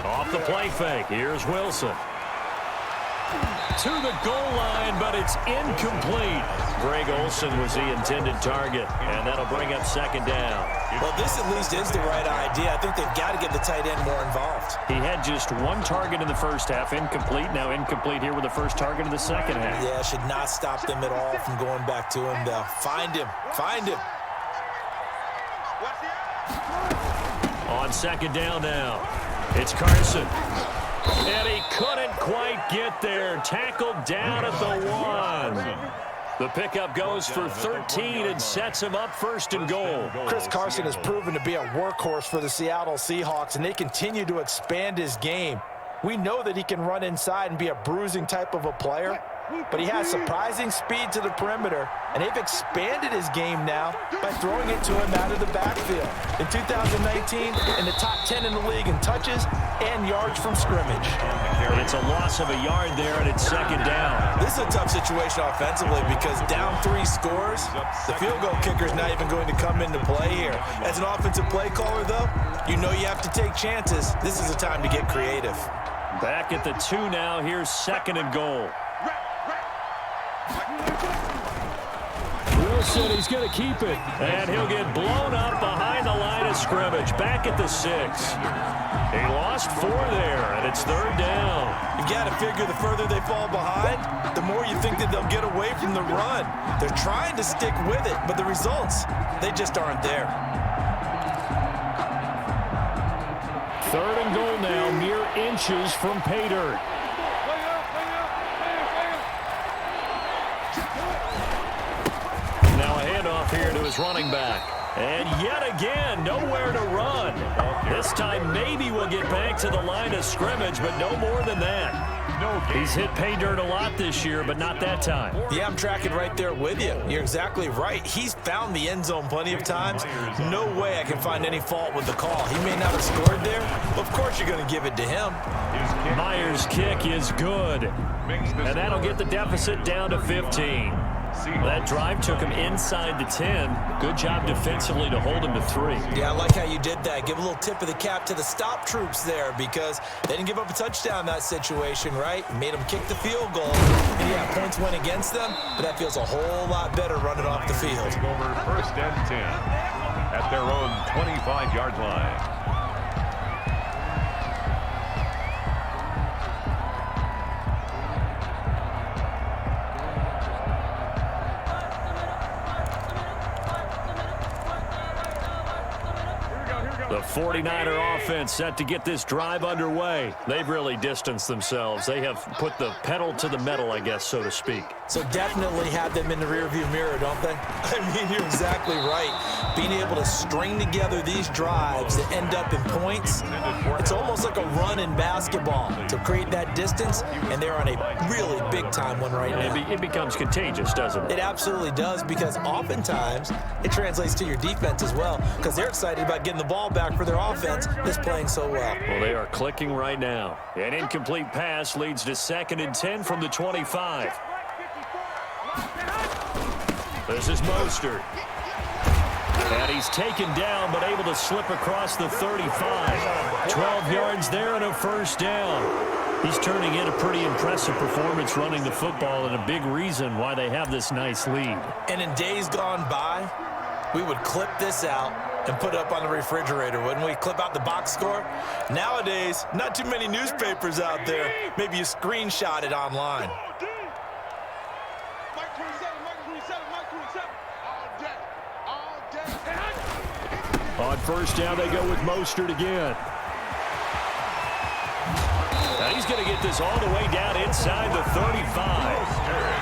Off the play fake. Here's Wilson. To the goal line, but it's incomplete. Greg Olsen was the intended target, and that'll bring up second down. Well, this at least is the right idea. I think they've got to get the tight end more involved. He had just one target in the first half, incomplete. Now incomplete here with the first target in the second half. Yeah, should not stop them at all from going back to him, though. Find him. Find him. On second down now, it's Carson. And he couldn't quite get there. Tackled down at the 1. The pickup goes for 13 and sets him up first and goal. Chris Carson has proven to be a workhorse for the Seattle Seahawks, and they continue to expand his game. We know that he can run inside and be a bruising type of a player, but he has surprising speed to the perimeter, and they've expanded his game now by throwing it to him out of the backfield. In 2019, in the top 10 in the league in touches and yards from scrimmage. It's a loss of a yard there, and it's second down. This is a tough situation offensively because down 3 scores, the field goal kicker is not even going to come into play here. As an offensive play caller, though, you know you have to take chances. This is a time to get creative. Back at the 2 now. Here's second and goal. Wilson, he's going to keep it. And he'll get blown up behind the line of scrimmage. Back at the 6. He lost 4 there, and it's third down. You've got to figure the further they fall behind, the more you think that they'll get away from the run. They're trying to stick with it, but the results, they just aren't there. Third and goal now, mere inches from pay dirt. Now a handoff here to his running back. And yet again, nowhere to run. This time maybe we'll get back to the line of scrimmage, but no more than that. He's hit pay dirt a lot this year, but not that time. Yeah, I'm tracking right there with you. You're exactly right. He's found the end zone plenty of times. No way I can find any fault with the call. He may not have scored there, but of course you're going to give it to him. Myers' kick is good. And that'll get the deficit down to 15. That drive took him inside the 10. Good job defensively to hold him to 3. Yeah, I like how you did that. Give a little tip of the cap to the stop troops there because they didn't give up a touchdown in that situation, right? Made them kick the field goal. And yeah, points went against them, but that feels a whole lot better running off the field. Over first and 10 at their own 25-yard line. The 49er offense set to get this drive underway. They've really distanced themselves. They have put the pedal to the metal, I guess, so to speak. So definitely have them in the rearview mirror, don't they? I mean, you're exactly right. Being able to string together these drives that end up in points, it's almost like a run in basketball to create that distance, and they're on a really big-time one right now. It becomes contagious, doesn't it? It absolutely does, because oftentimes it translates to your defense as well, because they're excited about getting the ball back for their offense that's playing so well. Well, they are clicking right now. An incomplete pass leads to 2nd and 10 from the 25. This is Mostert. And he's taken down, but able to slip across the 35. 12 yards there and a first down. He's turning in a pretty impressive performance running the football, and a big reason why they have this nice lead. And in days gone by, we would clip this out and put it up on the refrigerator, wouldn't we? Clip out the box score. Nowadays, not too many newspapers out there. Maybe you screenshot it online. On first down, they go with Mostert again. Now he's going to get this all the way down inside the 35.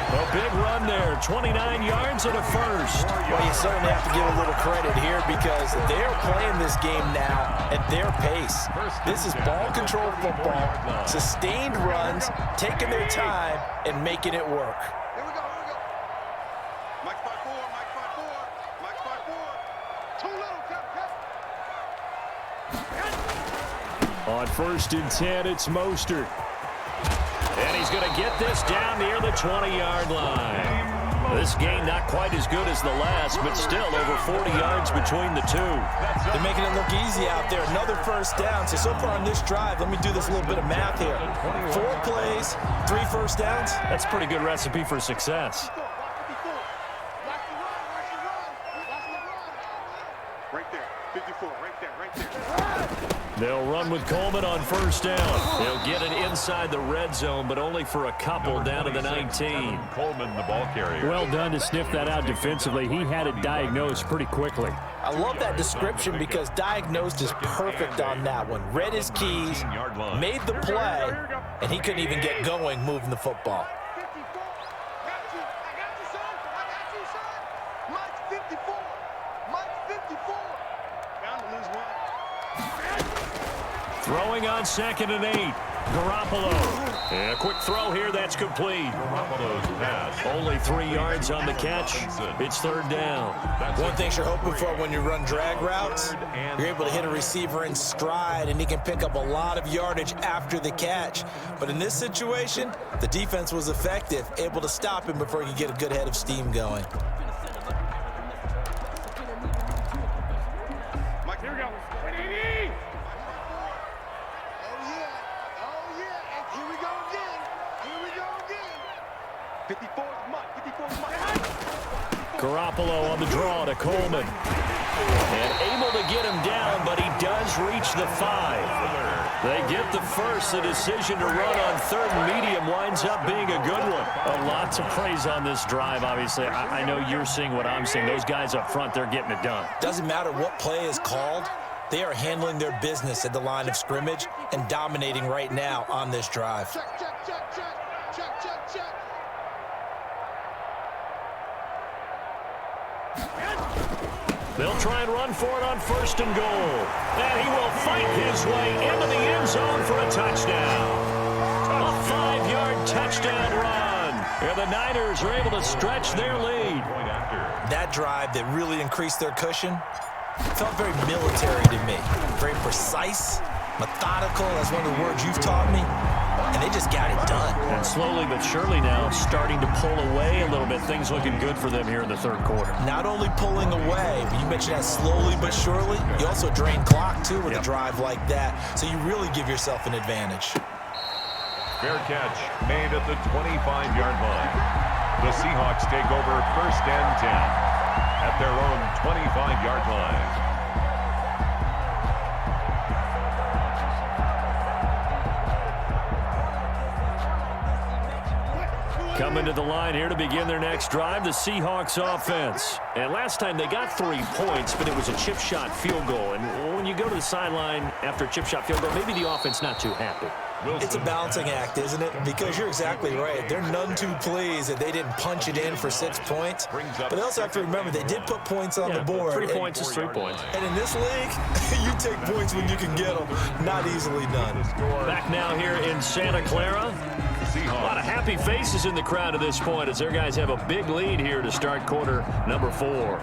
A big run there, 29 yards and a first. Well, you certainly have to give a little credit here, because they're playing this game now at their pace. This is ball control football, sustained runs, taking their time and making it work. Here we go. Mike 5-4, Mike 5-4, Mike 5-4. Too little, On 1st and 10, it's Mostert. And he's going to get this down near the 20-yard line. This game not quite as good as the last, but still over 40 yards between the two. They're making it look easy out there. Another first down. So far on this drive, let me do this little bit of math here. 4 plays, 3 first downs. That's a pretty good recipe for success. Right there, 54, right there. They'll run with Coleman on first down. They'll get it inside the red zone, but only for a couple down to the 19. Coleman, the ball carrier. Well done to sniff that out defensively. He had it diagnosed pretty quickly. I love that description, because diagnosed is perfect on that one. Read his keys, made the play, and he couldn't even get going moving the football. Throwing on 2nd and 8. Garoppolo. And a quick throw here, that's complete. Garoppolo's pass. Only 3 yards on the catch. It's 3rd down. One thing you're hoping for when you run drag routes, you're able to hit a receiver in stride, and he can pick up a lot of yardage after the catch. But in this situation, the defense was effective, able to stop him before he could get a good head of steam going. Mike, here we go. 54 is Mike. Garoppolo on the draw to Coleman. And able to get him down, but he does reach the 5. They get the first. The decision to run on 3rd and medium winds up being a good one. A lot to praise on this drive, obviously. I know you're seeing what I'm seeing. Those guys up front, they're getting it done. Doesn't matter what play is called. They are handling their business at the line of scrimmage and dominating right now on this drive. Check. They'll try and run for it on 1st and goal. And he will fight his way into the end zone for a touchdown. A 5-yard touchdown run. And the Niners are able to stretch their lead. That drive that really increased their cushion felt very military to me. Very precise, methodical. That's one of the words you've taught me. And they just got it done. And slowly but surely now starting to pull away a little bit. Things looking good for them here in the 3rd quarter. Not only pulling away, but you mentioned that slowly but surely. You also drain clock, too, with a drive like that. So you really give yourself an advantage. Fair catch made at the 25-yard line. The Seahawks take over 1st and 10 at their own 25-yard line. Coming to the line here to begin their next drive, the Seahawks offense. And last time they got 3 points, but it was a chip shot field goal. And when you go to the sideline after a chip shot field goal, maybe the offense not too happy. It's a balancing act, isn't it? Because you're exactly right. They're none too pleased that they didn't punch it in for 6 points. But they also have to remember they did put points on the board. 3 points is 3 points. And in this league, you take points when you can get them. Not easily done. Back now here in Santa Clara. A lot of happy faces in the crowd at this point as their guys have a big lead here to start quarter number 4.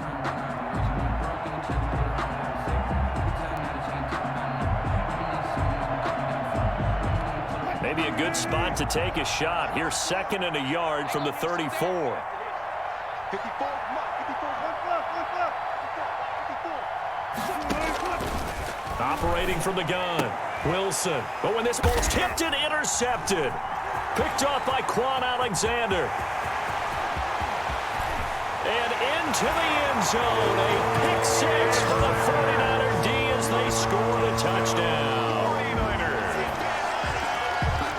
Maybe a good spot to take a shot. Here's 2nd and a yard from the 34. 54, Operating from the gun, Wilson. But when this ball's tipped and intercepted. Picked off by Quan Alexander. And into the end zone. A pick 6 for the 49er D as they score the touchdown.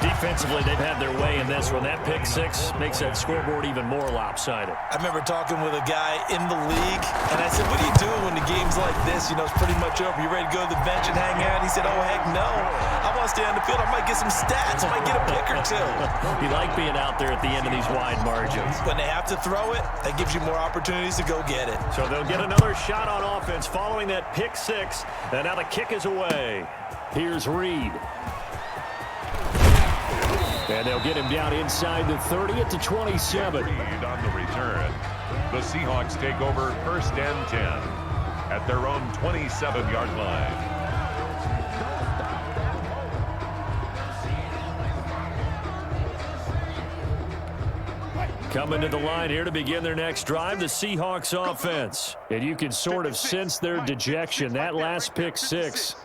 Defensively, they've had their way in this one. That pick 6 makes that scoreboard even more lopsided. I remember talking with a guy in the league, and I said, what do you do when the game's like this? You know, it's pretty much over. You ready to go to the bench and hang out? He said, oh, heck no. I want to stay on the field. I might get some stats. I might get a pick or 2. You like being out there at the end of these wide margins. When they have to throw it, that gives you more opportunities to go get it. So they'll get another shot on offense following that pick 6. And now the kick is away. Here's Reed. And they'll get him down inside the 30 at the 27. On the return, the Seahawks take over 1st and 10 at their own 27-yard line. Coming to the line here to begin their next drive, the Seahawks offense. And you can sort of sense their dejection. That last pick 6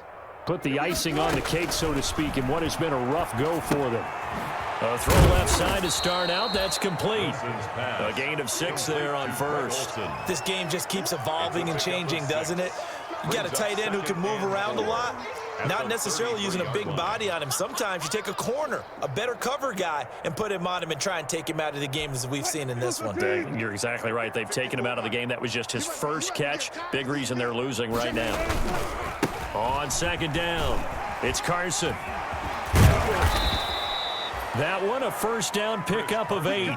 put the icing on the cake, so to speak, in what has been a rough go for them. A throw left side to start out. That's complete. A gain of 6 there on 1st. This game just keeps evolving and changing, doesn't it? You got a tight end who can move around a lot. Not necessarily using a big body on him. Sometimes you take a corner, a better cover guy, and put him on him and try and take him out of the game as we've seen in this one. You're exactly right. They've taken him out of the game. That was just his first catch. Big reason they're losing right now. On 2nd down, it's Carson. That one, a 1st down pickup of 8.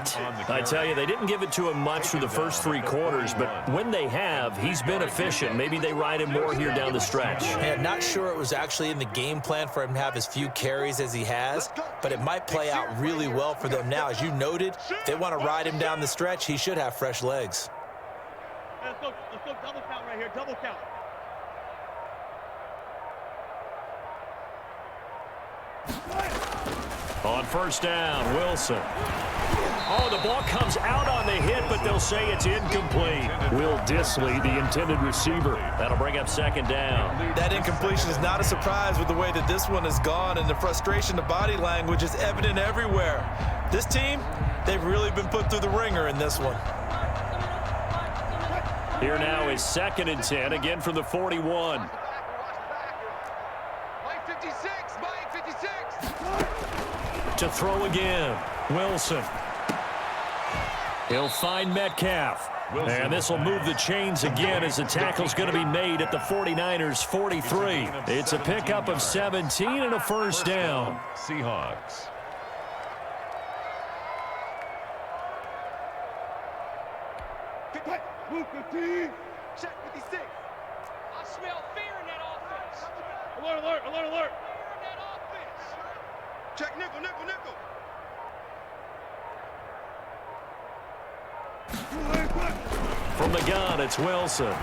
I tell you, they didn't give it to him much for the first 3 quarters, but when they have, he's been efficient. Maybe they ride him more here down the stretch. And not sure it was actually in the game plan for him to have as few carries as he has, but it might play out really well for them now. As you noted, if they want to ride him down the stretch, he should have fresh legs. Let's go double count right here, double count. On 1st down, Wilson. Oh, the ball comes out on the hit, but they'll say it's incomplete. Will Disley, the intended receiver. That'll bring up 2nd down. That incompletion is not a surprise with the way that this one has gone, and the frustration, the body language is evident everywhere. This team, they've really been put through the ringer in this one. Here now is 2nd and 10, again from the 41. Mike 56, Mike 56. To throw again, Wilson. He'll find Metcalf. And this will move the chains again as the tackle's going to be made at the 49ers' 43. It's a pickup of 17 and a 1st down. Seahawks. Move 15. Check 56. I smell fear in that offense. Alert, alert, alert, alert. Fear in that offense. Check nickel, nickel, nickel. From the gun, it's Wilson.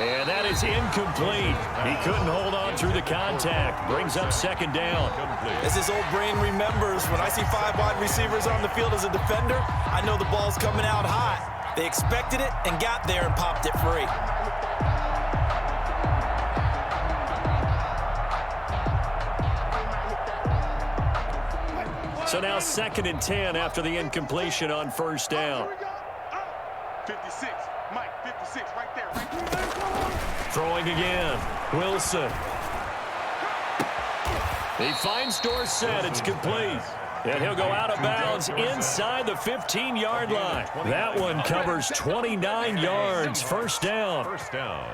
And that is incomplete. He couldn't hold on through the contact. Brings up 2nd down. As his old brain remembers, when I see 5 wide receivers on the field as a defender, I know the ball's coming out hot. They expected it and got there and popped it free. So now 2nd and 10 after the incompletion on 1st down. 56, Mike 56, right there. Throwing again, Wilson. He finds Dorsett. It's complete. And he'll go out of bounds inside the 15-yard line. That one covers 29 yards. 1st down. 1st down.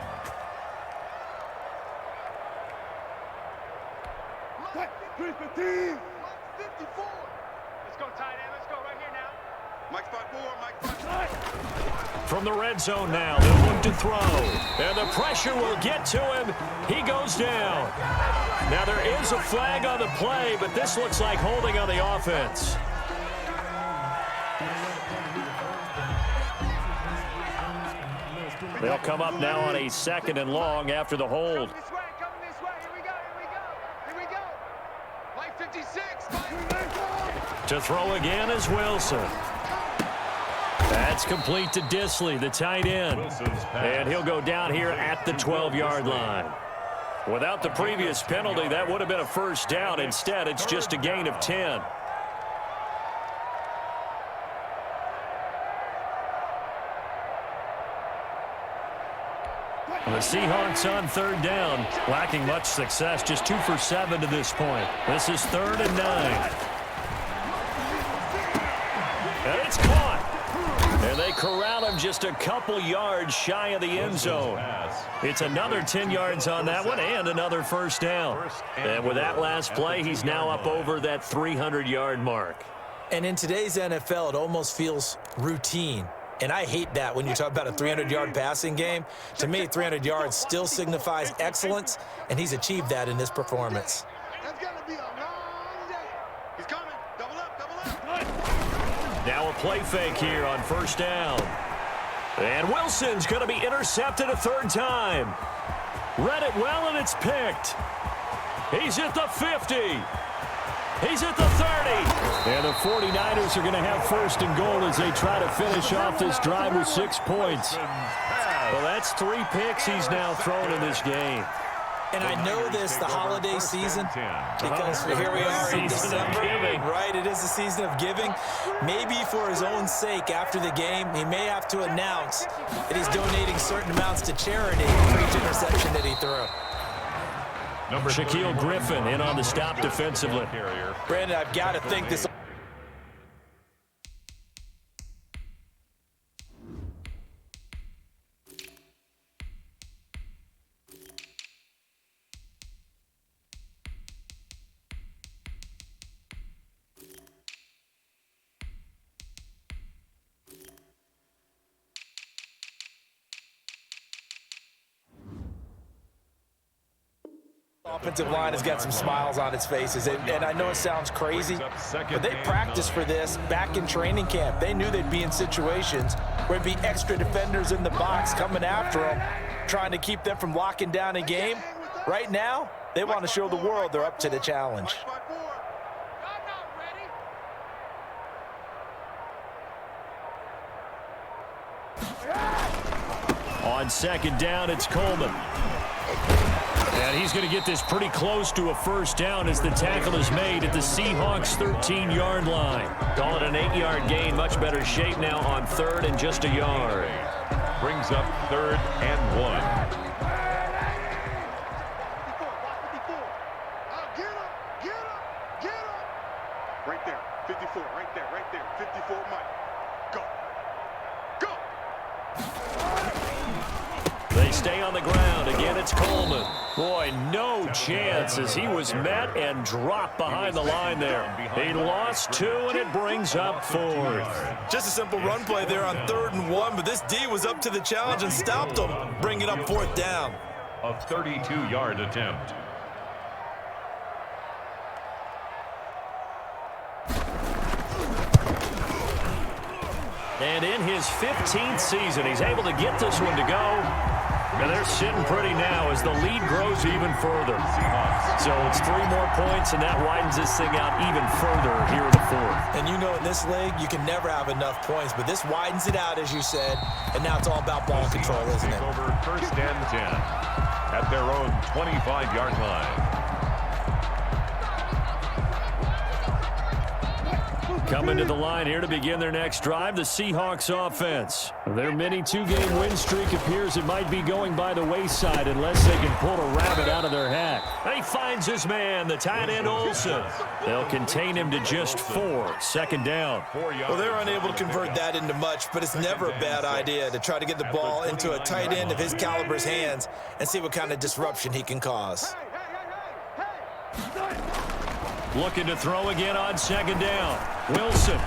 315. 54. Let's go, tight end. Let's go right here now. Mike spot 4. Mike spot 5. From the red zone now, they'll look to throw. And the pressure will get to him. He goes down. Now there is a flag on the play, but this looks like holding on the offense. They'll come up now on a 2nd and long after the hold. This way, coming this way. Here we go, here we go. Here we go. Mike 56. To throw again is Wilson. That's complete to Disley, the tight end. And he'll go down here at the 12-yard line. Without the previous penalty, that would have been a first down. Instead, it's just a gain of 10. The Seahawks on 3rd down, lacking much success, just 2 for 7 to this point. This is 3rd and 9. And it's caught. And they corral him just a couple yards shy of the end zone. It's another 10 yards on that one and another first down. And with that last play, he's now up over that 300-yard mark. And in today's NFL, it almost feels routine. And I hate that when you talk about a 300-yard passing game. To me, 300 yards still signifies excellence, and he's achieved that in this performance. That's going to be a long day. He's coming. Double up. Now a play fake here on first down. And Wilson's going to be intercepted a 3rd time. Read it well, and it's picked. He's at the 50. He's at the 30. And the 49ers are going to have 1st and goal as they try to finish off this drive with 6 points. Well, that's 3 picks he's now thrown in this game. And I know this, the holiday season, because here we are in December, right? It is the season of giving. Maybe for his own sake, after the game, he may have to announce that he's donating certain amounts to charity for each interception that he threw. Shaquille Griffin in on the stop defensively. Brandon, I've got to think this. Offensive line has got some smiles on its faces, and I know it sounds crazy, but they practiced for this back in training camp. They knew they'd be in situations where there'd be extra defenders in the box coming after them, trying to keep them from locking down a game. Right now, they want to show the world they're up to the challenge. On 2nd down, it's Coleman. And he's going to get this pretty close to a first down as the tackle is made at the Seahawks' 13-yard line. Call it an 8-yard gain. Much better shape now on 3rd and just a yard. Brings up 3rd and 1. Get up. Right there. 54. Right there. 54, Mike. Go. They stay on the ground. Again, it's Coleman. Boy, no chance as he was met and dropped behind the line there. He lost 2, and it brings up 4th. Just a simple run play there on 3rd and 1, but this D was up to the challenge and stopped him, bringing up 4th down. A 32-yard attempt. And in his 15th season, he's able to get this one to go. And they're sitting pretty now as the lead grows even further. So it's 3 more points, and that widens this thing out even further here in the 4th. And you know in this league, you can never have enough points, but this widens it out, as you said, and now it's all about ball control, isn't it? Over 1st and 10 at their own 25-yard line. Coming to the line here to begin their next drive, the Seahawks offense. Their mini 2-game win streak appears it might be going by the wayside unless they can pull a rabbit out of their hat. He finds his man, the tight end Olsen. They'll contain him to just 4. 2nd down. Well, they're unable to convert that into much, but it's never a bad idea to try to get the ball into a tight end of his caliber's hands and see what kind of disruption he can cause. Looking to throw again on second down. Wilson.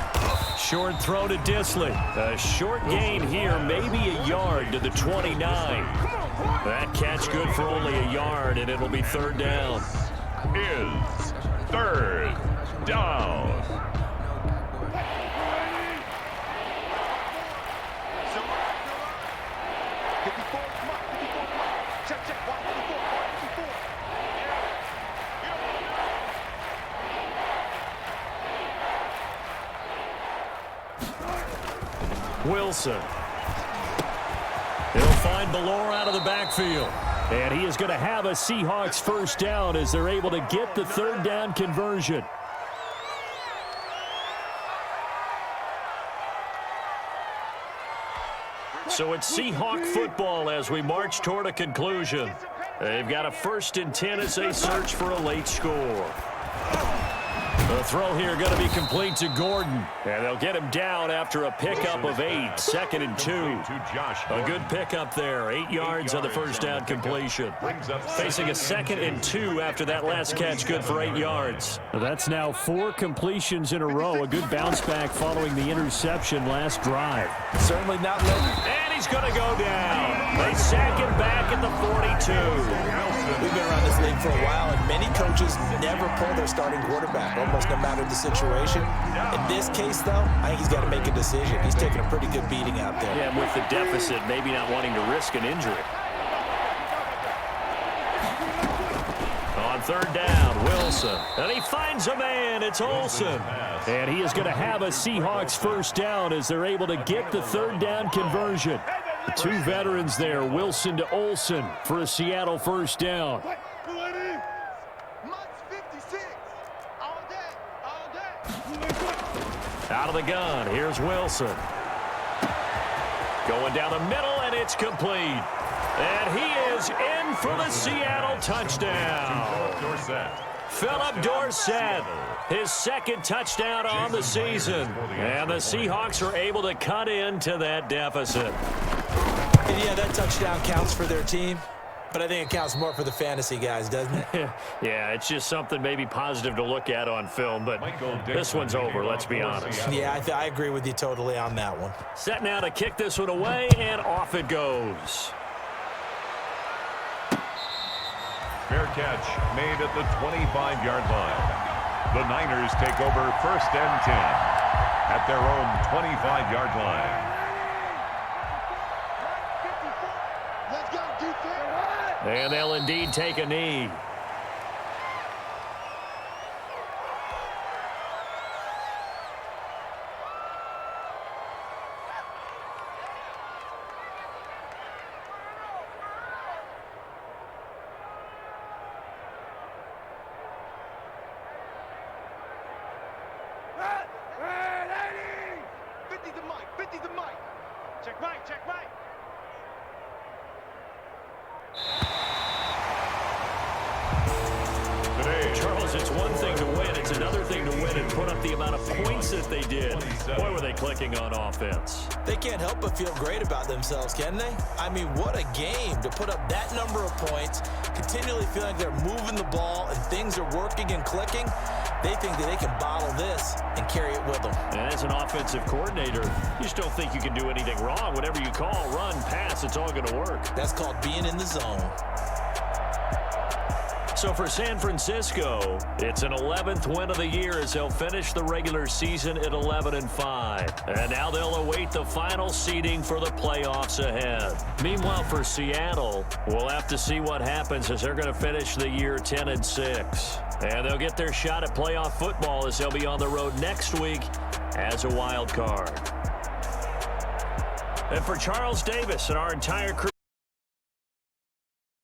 Short throw to Disley. A short gain here, maybe a yard to the 29. That catch good for only a yard, and it'll be third down. Is third down. Wilson. He'll find Ballore out of the backfield. And he is going to have a Seahawks first down as they're able to get the third down conversion. So it's Seahawk football as we march toward a conclusion. They've got a 1st and 10 as they search for a late score. The throw here going to be complete to Gordon. And they'll get him down after a pickup of 8. 2nd and 2. A good pickup there. 8 yards on the first down completion. Facing a 2nd and 2 after that last catch. Good for 8 yards. That's now 4 completions in a row. A good bounce back following the interception last drive. Certainly not letting. And he's going to go down. They sack him back at the 42. We've been around this league for a while, and many coaches never pull their starting quarterback, almost no matter the situation. In this case, though, I think he's got to make a decision. He's taking a pretty good beating out there. Yeah, with the deficit, maybe not wanting to risk an injury. On third down, Wilson. And he finds a man. It's Olsen. And he is going to have a Seahawks first down as they're able to get the third down conversion. The 2 veterans there, Wilson to Olsen for a Seattle first down. Out of the gun, here's Wilson. Going down the middle, and it's complete. And he is in for the Seattle touchdown. Philip Dorsett, his 2nd touchdown on the season. And the Seahawks are able to cut into that deficit. And yeah, that touchdown counts for their team, but I think it counts more for the fantasy guys, doesn't it? Yeah, it's just something maybe positive to look at on film, but this one's over, let's be honest. Yeah, I agree with you totally on that one. Set now to kick this one away, and off it goes. Fair catch made at the 25-yard line. The Niners take over 1st and 10 at their own 25-yard line. And they'll indeed take a knee. Check right. Charles, it's one thing to win. It's another thing to win and put up the amount of points that they did. Boy, were they clicking on offense. They can't help but feel great about themselves, can they? I mean, what a game to put up that number of points, continually feeling like they're moving the ball and things are working and clicking. They think that they can bottle this and carry it with them. And as an offensive coordinator, you just don't think you can do anything wrong. Whatever you call, run, pass, it's all going to work. That's called being in the zone. So for San Francisco, it's an 11th win of the year as they'll finish the regular season at 11-5. And now they'll await the final seeding for the playoffs ahead. Meanwhile, for Seattle, we'll have to see what happens as they're going to finish the year 10-6. And they'll get their shot at playoff football as they'll be on the road next week as a wild card. And for Charles Davis and our entire crew,